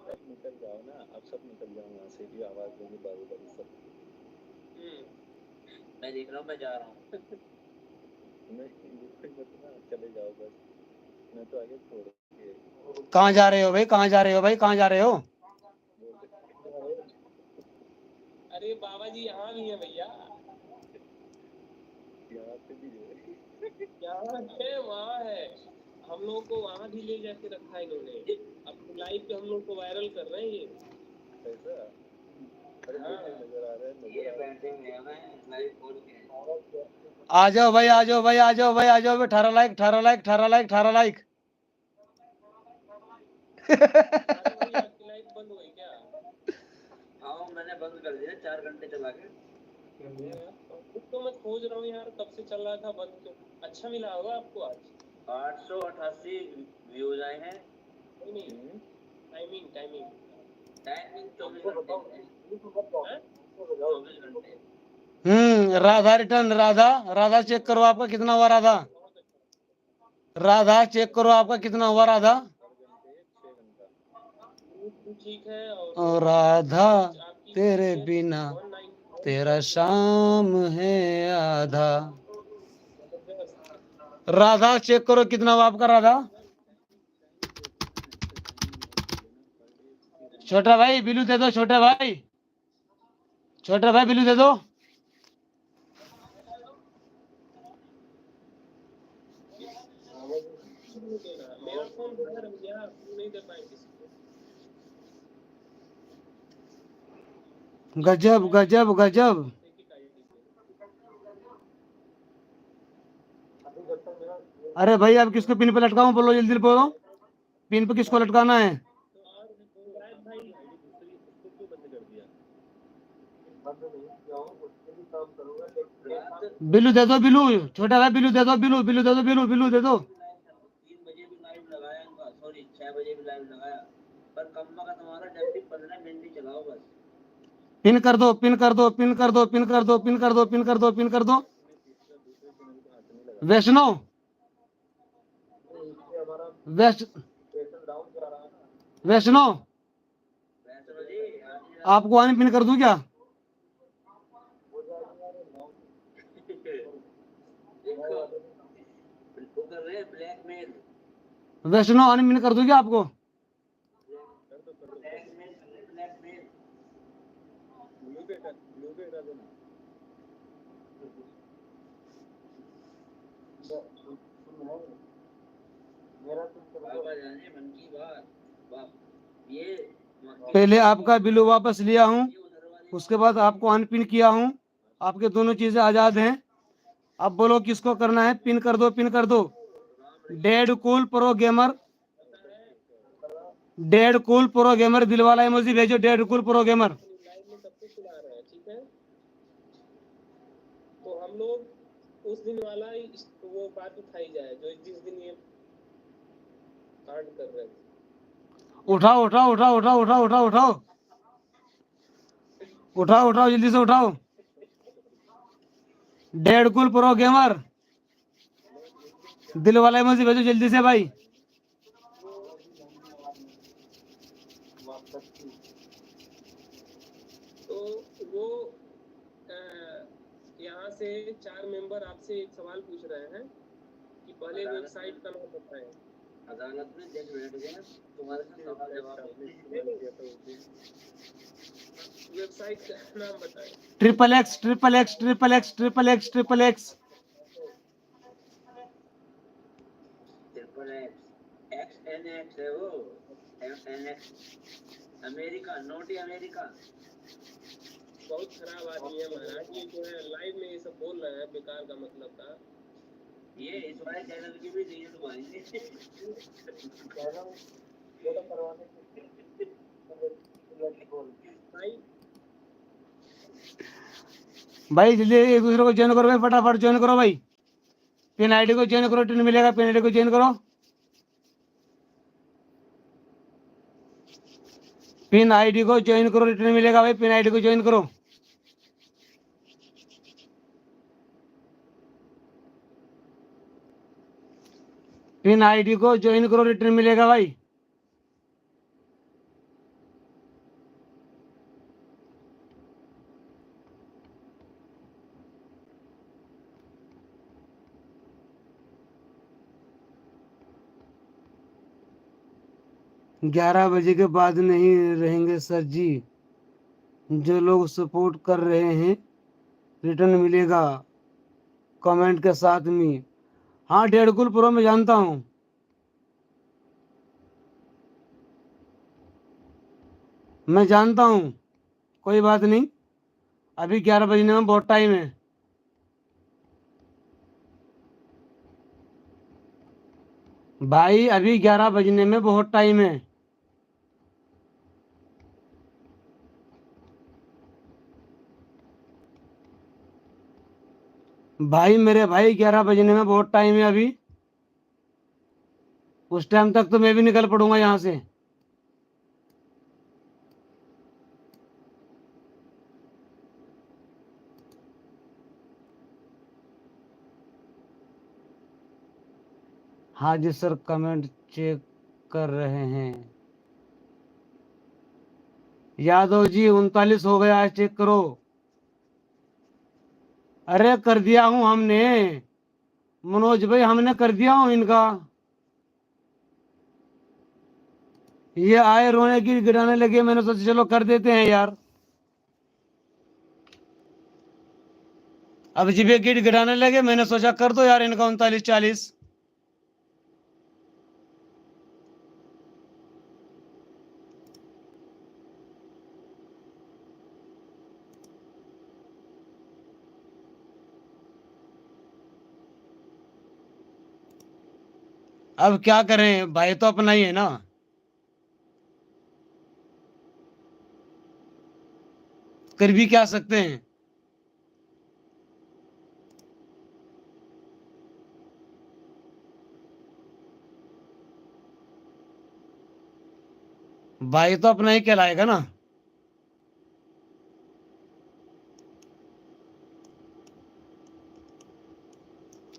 सब निकल जाओ ना, अब सब निकल जाओ यहाँ से भी, आवाज देंगे बारी सब। मैं देख रहा हूँ, मैं जा रहा हूँ। नहीं मत ना, चले जाओ बस। मैं तो आगे छोड़ के। कहाँ जा रहे हो भाई, कहाँ जा रहे हो भाई, कहाँ जा रहे हो? अरे बाबा जी यहाँ भी है भैया। यहाँ पे भी है। यहाँ है, वहाँ है। हम लोग को वहाँ भी ले जाके रखा है इन्होंने। अब लाइव पे हम लोग को वायरल कर रहे हैं ये। ऐसा? अरे नजर आ रहा है। ये बैठे हुए हैं लाइव खोल के। आ जाओ भाई, आ जाओ भाई, आ जाओ भाई, आ जाओ भाई। 18 लाइक, 18 लाइक, 18 लाइक, 18 लाइक। आपकी लाइट बंद हो गई क्या? हाँ मैंने बंद कर दिया 4 घंटे चला के। तो मैं खोज रहा हूँ यार, कब से चल रहा था बंद क्यों? अच्छा मिला होगा आपको आज। 888 व्यूज आए हैं। नहीं टाइमिंग टाइमिंग टाइमिंग 24 घंटे। राधा रिटर्न, राधा राधा चेक करो आपका कितना हुआ। राधा राधा चेक करो आपका कितना हुआ। राधा ठीक है। और राधा तेरे बिना तेरा शाम है आधा। राधा चेक करो कितना हुआ आपका। राधा छोटा भाई बिलू दे दो, छोटे भाई, छोटे भाई बिलू दे दो। मेरा फोन बाहर हो गया, नहीं दे पाएंगे किसी को। गजब गजब गजब। अरे भाई अब किसको पिन पे लटकाऊं, बोलो जल्दी बोलो। पिन पे किसको लटकाना है? बिलू दे दो, बिलू छोटा भाई बिलू दे दो, बिलू बिलू दे दो, बिलू बिलू दे दो। 3 बजे भी लाइव लगाया इनका, सॉरी 6 बजे भी लाइव लगाया, पर कम्मा का तुम्हारा जब भी 15 मिनट ही चलाओ बस। पिन कर दो, पिन कर दो, पिन कर दो, पिन कर दो, पिन कर दो, पिन कर दो, पिन कर दो। वैष्णो वैष्णो आपको आने पिन कर दूं क्या? वैष्णो आने पिन कर दूं क्या आपको? पहले आपका बिल वापस लिया हूं, उसके बाद आपको अनपिन किया हूं। आपके दोनों चीजें आजाद हैं। अब बोलो किसको करना है? पिन कर दो, पिन कर दो। Dead cool pro gamer, dead cool pro gamer दिल वाला इमोजी भेजो। Dead cool pro gamer. ठीक है, तो हम लोग उस दिन वाला वो बात उठाई जाए जो जिस दिन ये कांड कर रहे थे। उठाओ उठाओ उठाओ उठाओ उठाओ उठाओ उठाओ उठाओ उठाओ जल्दी से उठाओ। डेड कूल प्रो गेमर दिल वाला इमोजी भेजो जल्दी से भाई। तो वो यहाँ से 4 मेंबर आपसे एक सवाल पूछ रहे हैं कि पहले वेबसाइट का नाम बताएं। अदालत में जज बैठ गए, तुम्हारे साथ सवाल जवाब होंगे। वेबसाइट का नाम बताएं। Triple x triple x triple x triple x triple x triple x XNX है वो, XNX अमेरिका, नोटी अमेरिका। बहुत खराब आदमी है महाराज, ये जो है लाइव में ये सब बोल रहे हैं बेकार का मतलब था। ये इस वाले चैनल की भी नहीं है तुम्हारी। भाई भाई जल्दी एक दूसरे को ज्वाइन करो भाई, फटाफट ज्वाइन करो भाई। पिन आईडी को ज्वाइन करो, टिन मिलेगा, पिन आईडी को ज्वाइन करो। पिन आईडी को ज्वाइन करो, रिटर्न मिलेगा भाई, पिन आईडी को ज्वाइन करो। पिन आईडी को ज्वाइन करो, रिटर्न मिलेगा भाई। ग्यारह बजे के बाद नहीं रहेंगे सर जी, जो लोग सपोर्ट कर रहे हैं रिटर्न मिलेगा कमेंट के साथ में। हाँ डेढ़कुल प्रो में जानता हूँ। मैं जानता हूँ, कोई बात नहीं। अभी 11 बजने में बहुत टाइम है। भाई अभी 11 बजने में बहुत टाइम है। भाई मेरे भाई 11 बजने में बहुत टाइम है अभी। उस टाइम तक तो मैं भी निकल पड़ूंगा यहाँ से। हाँ जी सर, कमेंट चेक कर रहे हैं। यादव जी 39 हो गया है, चेक करो। अरे कर दिया हूँ हमने, मनोज भाई हमने कर दिया हूँ इनका। ये आए रोने की गिराने लगे, मैंने सोचा चलो कर देते हैं यार। अब जब ये गिट गिराने लगे मैंने सोचा कर दो यार इनका 39-40। अब क्या करें, भाई तो अपना ही है ना। कर भी क्या सकते हैं। भाई तो अपना ही कहलाएगा ना।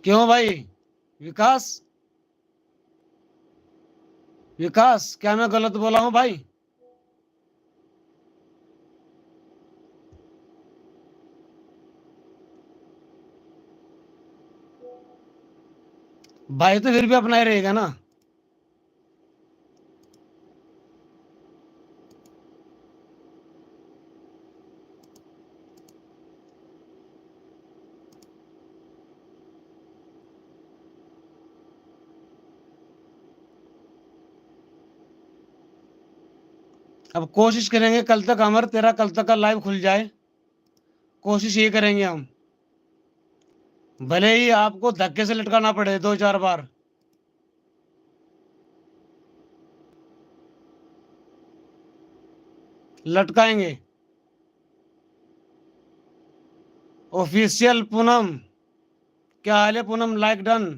क्यों भाई विकास, विकास क्या मैं गलत बोला हूं भाई? भाई तो फिर भी अपना ही रहेगा ना। अब कोशिश करेंगे कल तक अमर, तेरा कल तक का लाइव खुल जाए। कोशिश ये करेंगे हम, भले ही आपको धक्के से लटकाना पड़े 2-4 बार। लटकाएंगे। ऑफिशियल पूनम, क्या हाल है पूनम? Like done.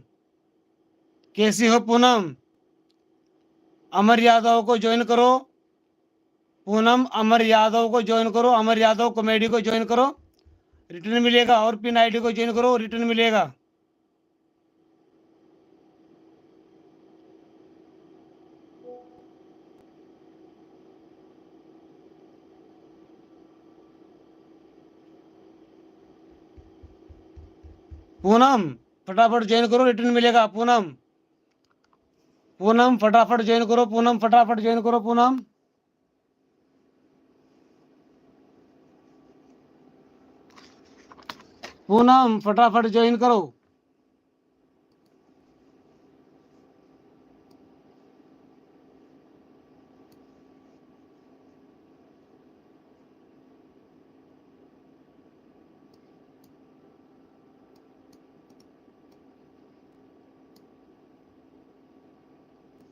कैसी हो पूनम? अमर यादव को ज्वाइन करो। पूनम अमर यादव को ज्वाइन करो, अमर यादव कॉमेडी को ज्वाइन करो, रिटर्न मिलेगा। और पिन आईडी को ज्वाइन करो, रिटर्न मिलेगा। पूनम फटाफट ज्वाइन करो, रिटर्न मिलेगा। पूनम, पूनम फटाफट ज्वाइन करो, पूनम फटाफट ज्वाइन करो, पूनम। पूनम फटाफट ज्वाइन करो।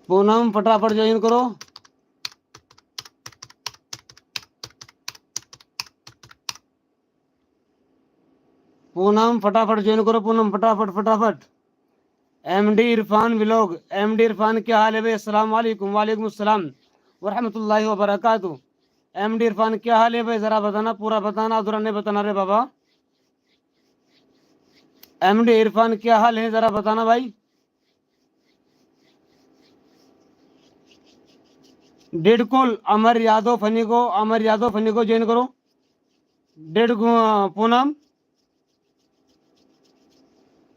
पूनम फटाफट ज्वाइन करो। पूनम फटाफट ज्वाइन करो, पूनम फटाफट फटाफट। MD Irfan vlog, MD Irfan क्या हाल है भाई? अस्सलाम वालेकुम। वालेकुम अस्सलाम व रहमतुल्लाहि व बरकातहू। एमडी इरफान क्या हाल है भाई? जरा बताना, पूरा बताना, अधूरा नहीं बताना रे बाबा। एमडी इरफान क्या हाल है, जरा बताना भाई। डेढ़ कॉल अमर यादव फनी को, अमर यादव फनी को ज्वाइन करो। पूनम,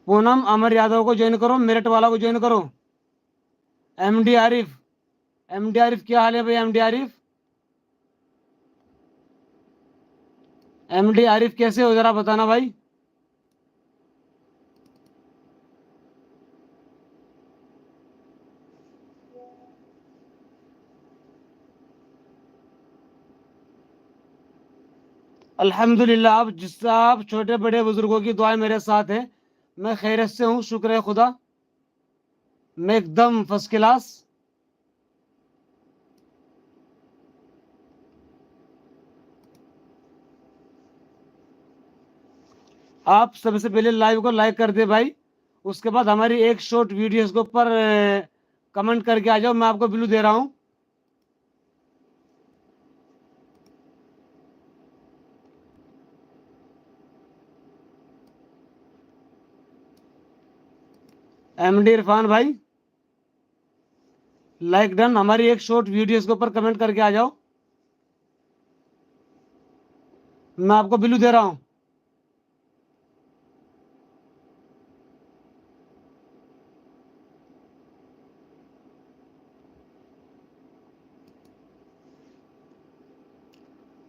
पूनम अमर यादव को ज्वाइन करो, मेरठ वाला को ज्वाइन करो। एमडी आरिफ, एमडी आरिफ क्या हाल है भाई? एमडी आरिफ, एमडी आरिफ कैसे हो, जरा बताना भाई। अल्हम्दुलिल्लाह, आप छोटे बड़े बुजुर्गों की दुआएं मेरे साथ है। मैं खैरियत से हूँ, शुक्र है खुदा, मैं एकदम फर्स्ट क्लास। आप सबसे पहले लाइव को लाइक कर दे भाई, उसके बाद हमारी एक शॉर्ट वीडियोस के ऊपर कमेंट करके आ जाओ। मैं आपको ब्लू दे रहा हूँ। एमडी इरफान भाई लाइक डन, हमारी एक शॉर्ट वीडियोस के ऊपर कमेंट करके आ जाओ। मैं आपको ब्लू दे रहा हूँ।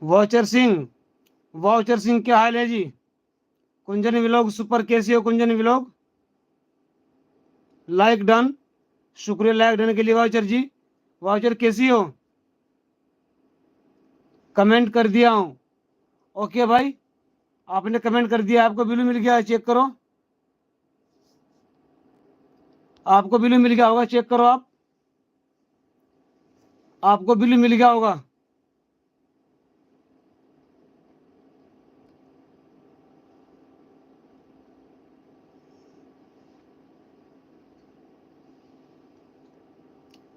वाउचर सिंह, वाउचर सिंह क्या हाल है जी? कुंजन व्लॉग सुपर, कैसी हो कुंजन व्लॉग? लाइक डन, शुक्रिया लाइक डन के लिए वाउचर जी। वाउचर कैसी हो? कमेंट कर दिया हूँ। ओके भाई, आपने कमेंट कर दिया, आपको बिल्लू मिल गया, चेक करो। आपको बिल्लू मिल गया होगा, चेक करो आप, आपको बिल्लू मिल गया होगा।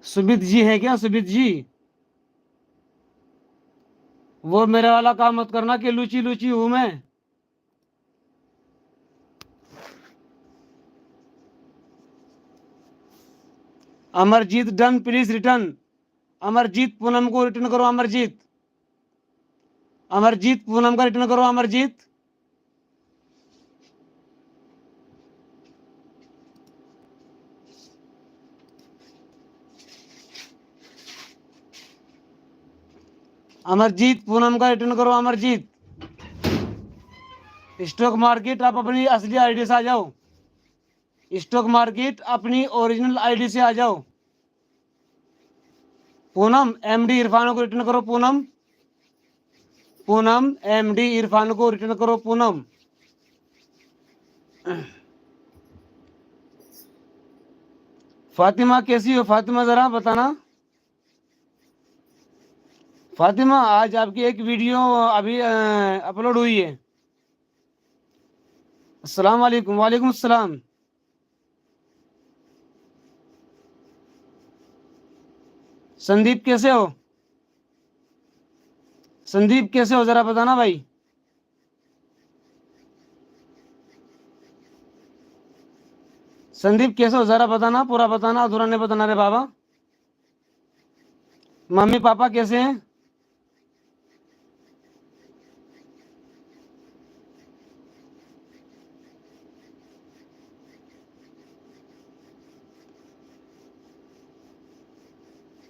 सुमित जी है क्या? सुमित जी, वो मेरे वाला काम मत करना कि लूची लूची हूं मैं। Amarjeet done, please return. Amarjeet Poonam को रिटर्न करो, अमरजीत, अमरजीत पूनम का रिटर्न करो, अमरजीत। अमरजीत पूनम का रिटर्न करो, अमरजीत। स्टॉक मार्केट आप अपनी असली आईडी से आ जाओ, स्टॉक मार्केट अपनी ओरिजिनल आईडी से आ जाओ। पूनम एमडी इरफान को रिटर्न करो, पूनम, पूनम एमडी इरफान को रिटर्न करो, पूनम। फातिमा कैसी हो फातिमा, जरा बताना। फातिमा आज आपकी एक वीडियो अभी अपलोड हुई है। अस्सलाम वालेकुम। वालेकुम अस्सलाम। संदीप कैसे हो? संदीप कैसे हो, जरा बताना भाई। संदीप कैसे हो, जरा बताना, पूरा बताना, अधूरा नहीं बताना रे बाबा। मम्मी पापा कैसे हैं?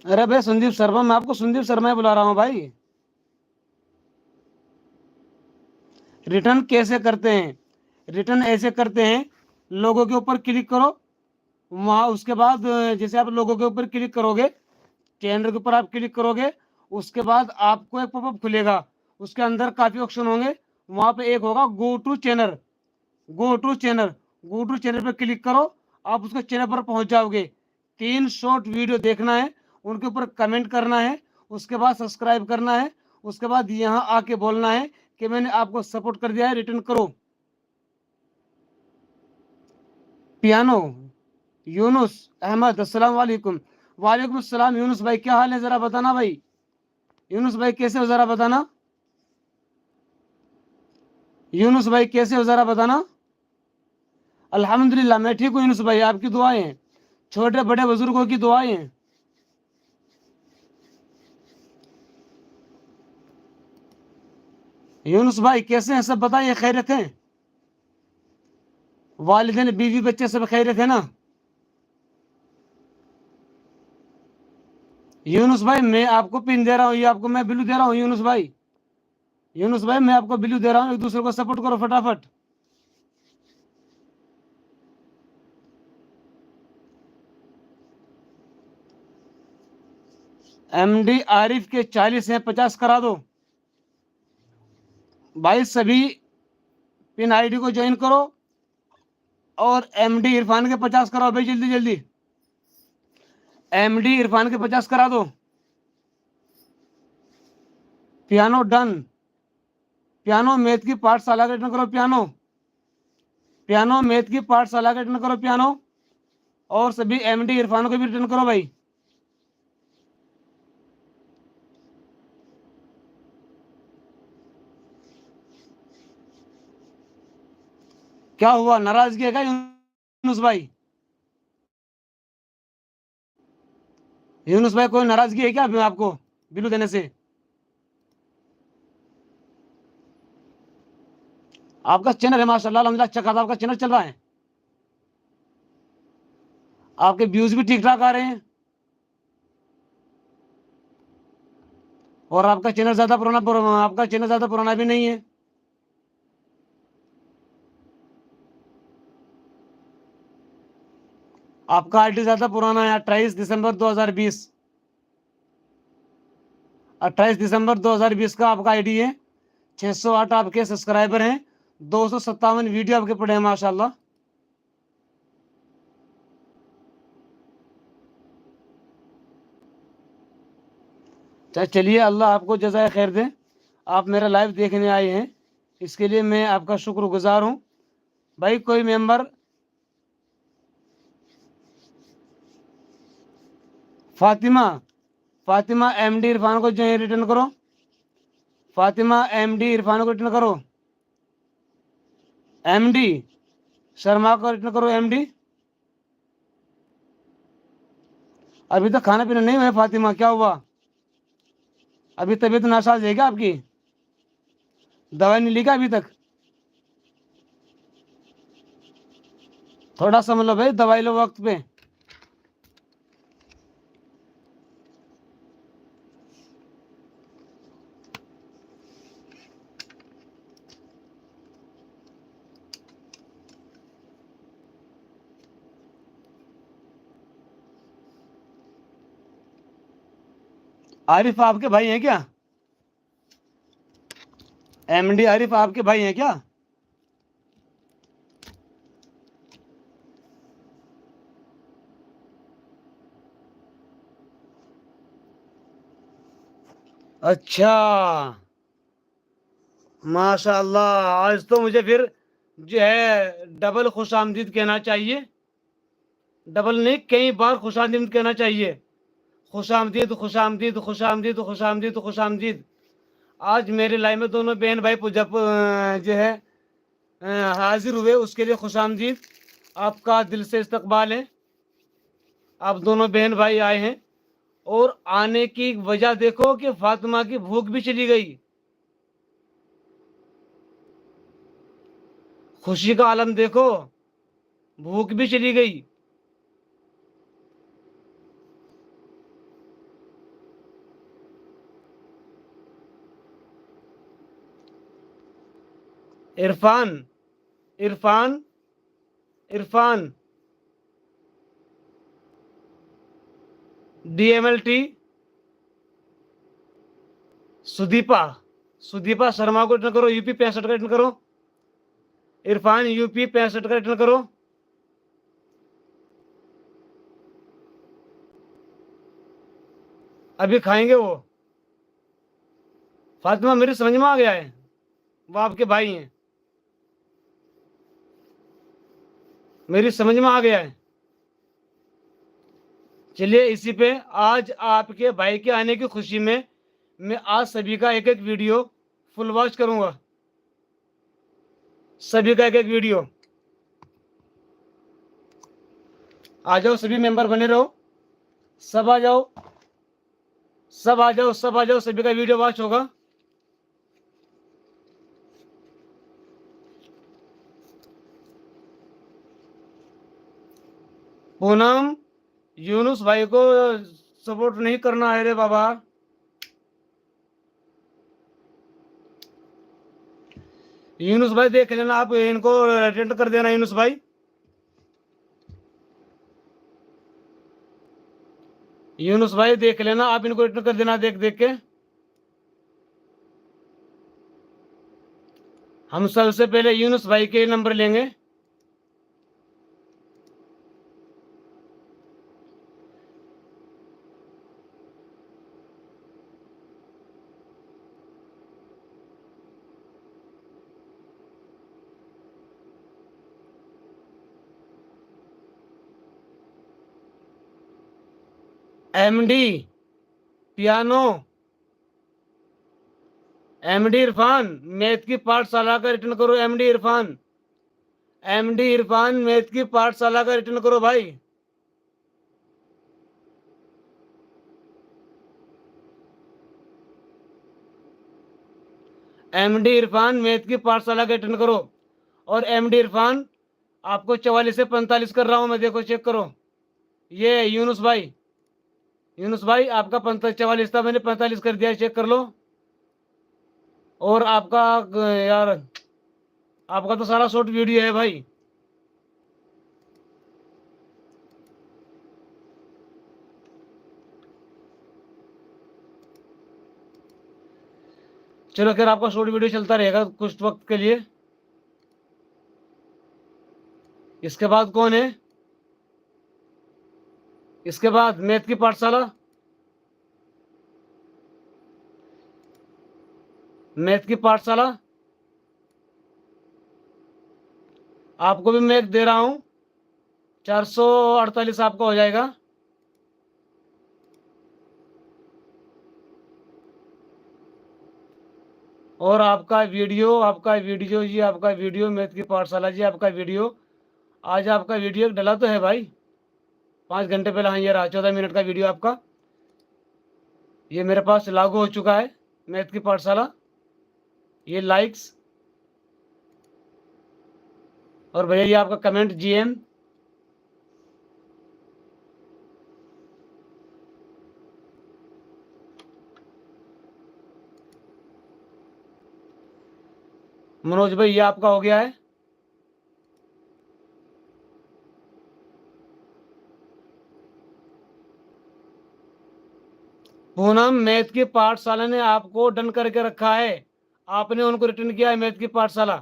अरे भाई संदीप शर्मा, मैं आपको संदीप शर्मा ही बुला रहा हूँ भाई। रिटर्न कैसे करते हैं? रिटर्न ऐसे करते हैं, लोगों के ऊपर क्लिक करो, वहाँ उसके बाद जैसे आप लोगों के ऊपर क्लिक करोगे, चैनल के ऊपर आप क्लिक करोगे, उसके बाद आपको एक पॉपअप खुलेगा, उसके अंदर काफ़ी ऑप्शन होंगे, वहाँ पे एक होगा go to channel. Go to channel, go to channel पर क्लिक करो, आप उसके चैनल पर पहुँच जाओगे। 3 शॉर्ट वीडियो देखना है, उनके ऊपर कमेंट करना है, उसके बाद सब्सक्राइब करना है, उसके बाद यहाँ आके बोलना है कि मैंने आपको सपोर्ट कर दिया है, रिटर्न करो। पियानो यूनुस अहमद, अस्सलाम वालेकुम। वालेकुम अस्सलाम यूनुस भाई, क्या हाल है ज़रा बताना भाई। यूनुस भाई कैसे हो ज़रा बताना। यूनुस भाई कैसे हो ज़रा बताना। अल्हम्दुलिल्लाह मैं ठीक हूँ यूनुस भाई, आपकी दुआएं हैं, छोटे बड़े बुजुर्गों की दुआएं हैं। यूनुस भाई कैसे हैं सब बताइए, खैरियत हैं? वालिदैन बीवी बच्चे सब खैरियत है ना? यूनुस भाई मैं आपको पिन दे रहा हूँ, ये आपको मैं बिल्लू दे रहा हूँ यूनुस भाई। यूनुस भाई मैं आपको बिल्लू दे रहा हूँ, एक दूसरे को सपोर्ट करो फटाफट। एमडी आरिफ के 40 हैं, 50 करा दो भाई। सभी पिन आईडी को ज्वाइन करो और एमडी इरफान के 50 कराओ भाई, जल्दी जल्दी। एमडी इरफान के 50 करा दो। Piano done. पियानो मैथ की पाठशाला का रिटर्न करो पियानो। पियानो मैथ की पाठशाला का रिटर्न करो पियानो। और सभी एमडी इरफान को भी रिटर्न करो भाई। क्या हुआ, नाराजगी है क्या यूनुस भाई? यूनुस भाई कोई नाराजगी है क्या अभी आपको बिल्लू देने से? आपका चैनल है माशाल्लाह अल्हम्दुलिल्लाह, अच्छा खासा आपका चैनल चल रहा है, आपके व्यूज भी ठीक ठाक आ रहे हैं, और आपका चैनल ज्यादा पुराना, आपका चैनल ज्यादा पुराना भी नहीं है। आपका आईडी ज्यादा पुराना है, 28 दिसंबर 2020। 28 दिसंबर 2020 का आपका आईडी है। 608 आपके सब्सक्राइबर हैं, 257 वीडियो आपके पड़े हैं माशाल्लाह। चलिए अल्लाह आपको जज़ाए खैर दे, आप मेरा लाइव देखने आए हैं, इसके लिए मैं आपका शुक्रगुजार हूँ भाई। कोई मेंबर फातिमा, फातिमा एमडी इरफान को जो है रिटर्न करो। फातिमा एमडी इरफान को रिटर्न करो। एमडी शर्मा को रिटर्न करो। एमडी अभी तक खाना पीना नहीं हुआ फातिमा, क्या हुआ? अभी तबीयत नासाज है क्या आपकी? दवाई नहीं ली क्या अभी तक? थोड़ा समझ लो भाई, दवाई लो वक्त पे। आरिफ आपके भाई हैं क्या? एमडी आरिफ आपके भाई हैं क्या? अच्छा माशाल्लाह, आज तो मुझे फिर जो है डबल खुश आमदीद कहना चाहिए। डबल नहीं, कई बार खुश आमदीद कहना चाहिए। खुश आमदीद, खुश आमदीद, खुश आमदीद, खुश आमदीद, खुश आमदीद। आज मेरे लाइफ में दोनों बहन भाई जब जो है हाजिर हुए, उसके लिए खुश आमदीद, आपका दिल से इस्तकबाल है। आप दोनों बहन भाई आए हैं, और आने की वजह देखो कि फातिमा की भूख भी चली गई, खुशी का आलम देखो, भूख भी चली गई। इरफान, इरफान, इरफान, DMLT, सुदीपा, सुदीपा शर्मा को रिटर्न करो, UP 65 का रिटर्न करो। इरफान UP 65 का रिटर्न करो। अभी खाएंगे वो। फातिमा मेरी समझ में आ गया है, वो आपके भाई हैं, मेरी समझ में आ गया है। चलिए इसी पे आज आपके भाई के आने की खुशी में मैं आज सभी का एक एक वीडियो फुल वॉच करूंगा, सभी का एक एक वीडियो। आ जाओ सभी मेंबर बने रहो, सब आ जाओ, सब आ जाओ, सब आ जाओ, सभी का वीडियो वॉच होगा। पूनम, यूनुस भाई को सपोर्ट नहीं करना है रे बाबा। यूनुस भाई देख लेना, आप इनको अटेंड कर देना। यूनुस भाई, यूनुस भाई देख लेना, आप इनको अटेंड कर देना देख देख के। हम सबसे पहले यूनुस भाई के नंबर लेंगे। MD piano, MD Irfan math की पाठशाला का रिटर्न करो। MD Irfan, MD Irfan math की पाठशाला का रिटर्न करो भाई। MD इरफान मैथ की पाठशाला का रिटर्न करो। और MD इरफान आपको 44 से 45 कर रहा हूं मैं, देखो चेक करो। ये यूनुस भाई, यूनुस भाई आपका 44 था, मैंने 45 कर दिया, चेक कर लो। और आपका यार, आपका तो सारा शॉर्ट वीडियो है भाई। चलो खैर, आपका शॉर्ट वीडियो चलता रहेगा कुछ वक्त के लिए। इसके बाद कौन है? इसके बाद मैथ की पाठशाला, मैथ की पाठशाला आपको भी मैं दे रहा हूं, 448 आपका हो जाएगा। और आपका वीडियो, आपका वीडियो जी, आपका वीडियो मैथ की पाठशाला जी, आपका वीडियो आज आपका वीडियो डला तो है भाई 5 घंटे पहले। हाँ ये रहा 14 मिनट का वीडियो आपका, ये मेरे पास लागू हो चुका है मैथ की पाठशाला। ये लाइक्स और भैया ये आपका कमेंट GM। मनोज भाई ये आपका हो गया है। पूनम मैथ की पाठशाला ने आपको डन करके रखा है, आपने उनको रिटर्न किया है मैथ की पाठशाला।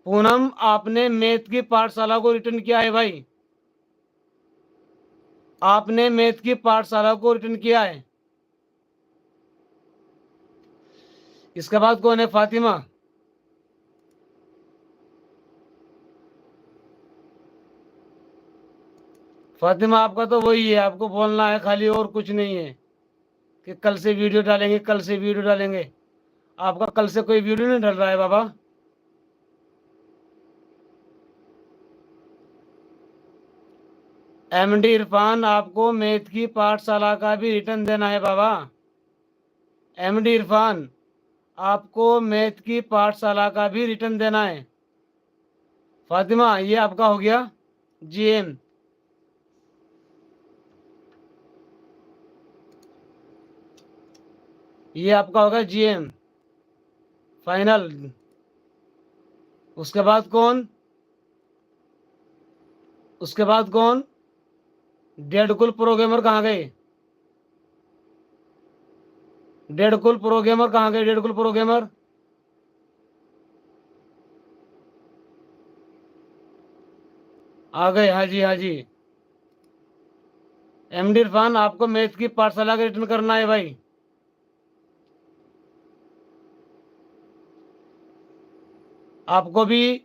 पूनम आपने मैथ की पाठशाला को रिटर्न किया है भाई, आपने मैथ की पाठशाला को रिटर्न किया है। इसके बाद कौन है? फातिमा, फातिमा आपका तो वही है, आपको बोलना है खाली और कुछ नहीं है कि कल से वीडियो डालेंगे, कल से वीडियो डालेंगे। आपका कल से कोई वीडियो नहीं डल रहा है बाबा। MD इरफान आपको मैथ की पाठशाला का भी रिटर्न देना है बाबा। MD इरफान आपको मैथ की पाठशाला का भी रिटर्न देना है। फातिमा ये आपका हो गया GM। ये आपका होगा GM फाइनल। उसके बाद कौन? उसके बाद कौन? डेडकुल प्रोगेमर कहाँ गए? डेडकुल प्रोगेमर कहाँ गए? डेडकुल प्रोगेमर आ गए। हाँ जी, हाँ जी। एमडी इरफान, आपको मैथ की पाठशाला का रिटर्न करना है भाई। आपको भी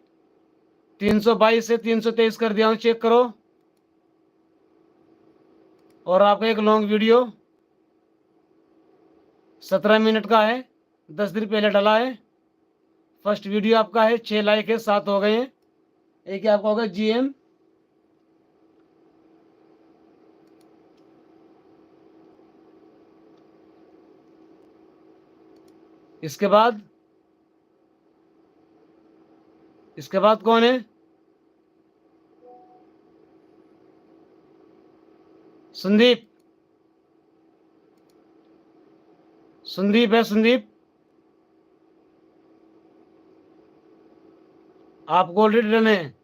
322 से 323 कर दिया हूँ, चेक करो। और आपका एक लॉन्ग वीडियो 17 मिनट का है, 10 दिन पहले डाला है। फर्स्ट वीडियो आपका है, 6 लाइक है, 7 हो गए हैं। एक आपका होगा जीएम। इसके बाद कौन है? संदीप। संदीप है, संदीप। आपको ऑलरेडी डन है।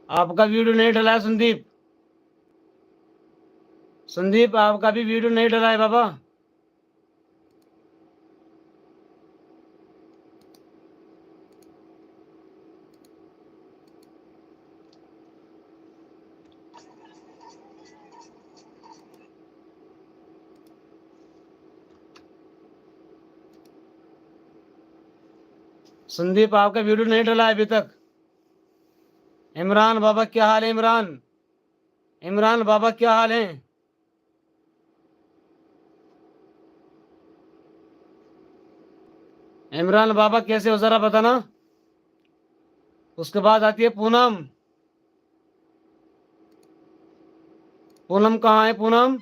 आपका वीडियो नहीं डला है संदीप। संदीप, आपका भी वीडियो नहीं डला है बाबा। संदीप, आपका वीडियो नहीं डला है अभी तक। इमरान बाबा, क्या हाल है इमरान? इमरान बाबा, क्या हाल है? इमरान बाबा कैसे हो जरा बताना। उसके बाद आती है पूनम। पूनम कहाँ है? पूनम,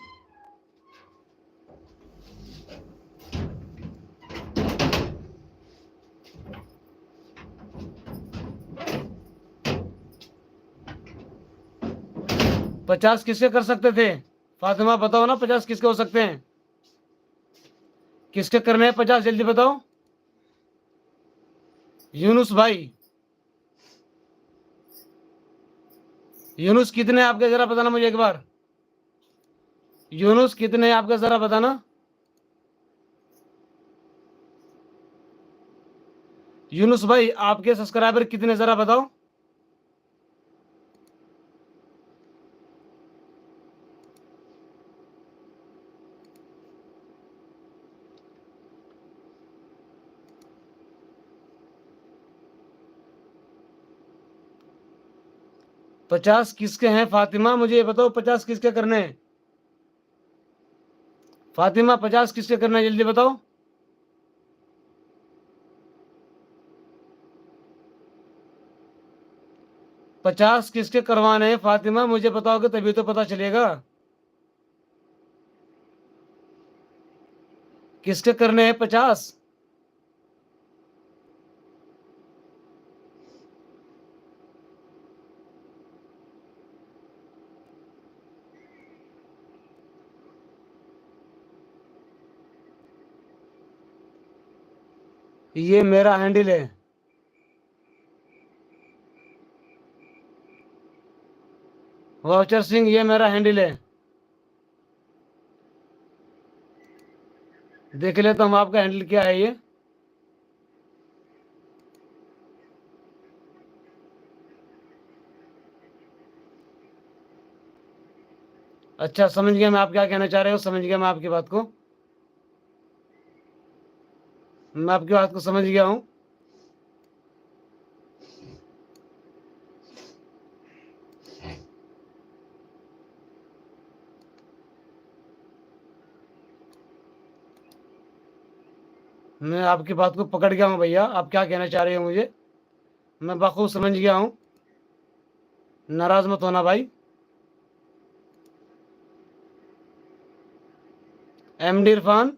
पचास किसके कर सकते थे? फातिमा बताओ ना, 50 किसके हो सकते हैं? किसके करने हैं 50? जल्दी बताओ। यूनुस भाई, यूनुस कितने आपके जरा बताना मुझे एक बार। यूनुस कितने आपके जरा बताना। यूनुस भाई, आपके सब्सक्राइबर कितने जरा बताओ। पचास किसके हैं फातिमा, मुझे ये बताओ 50 किसके करने हैं? फातिमा, 50 किसके करने हैं जल्दी बताओ। पचास किसके करवाने हैं फातिमा, मुझे बताओगे तभी तो पता चलेगा। किसके करने हैं 50? ये मेरा हैंडल है। वाउचर सिंह, ये मेरा हैंडल है। देख ले तो हम आपका हैंडल क्या है ये। अच्छा, समझ गया मैं आप क्या कहना चाह रहे हो, समझ गया मैं आपकी बात को। मैं आपकी बात को समझ गया हूं। मैं आपकी बात को पकड़ गया हूं भैया, आप क्या कहना चाह रहे हो मुझे मैं बखूब समझ गया हूं। नाराज मत होना भाई। एमडी इरफान,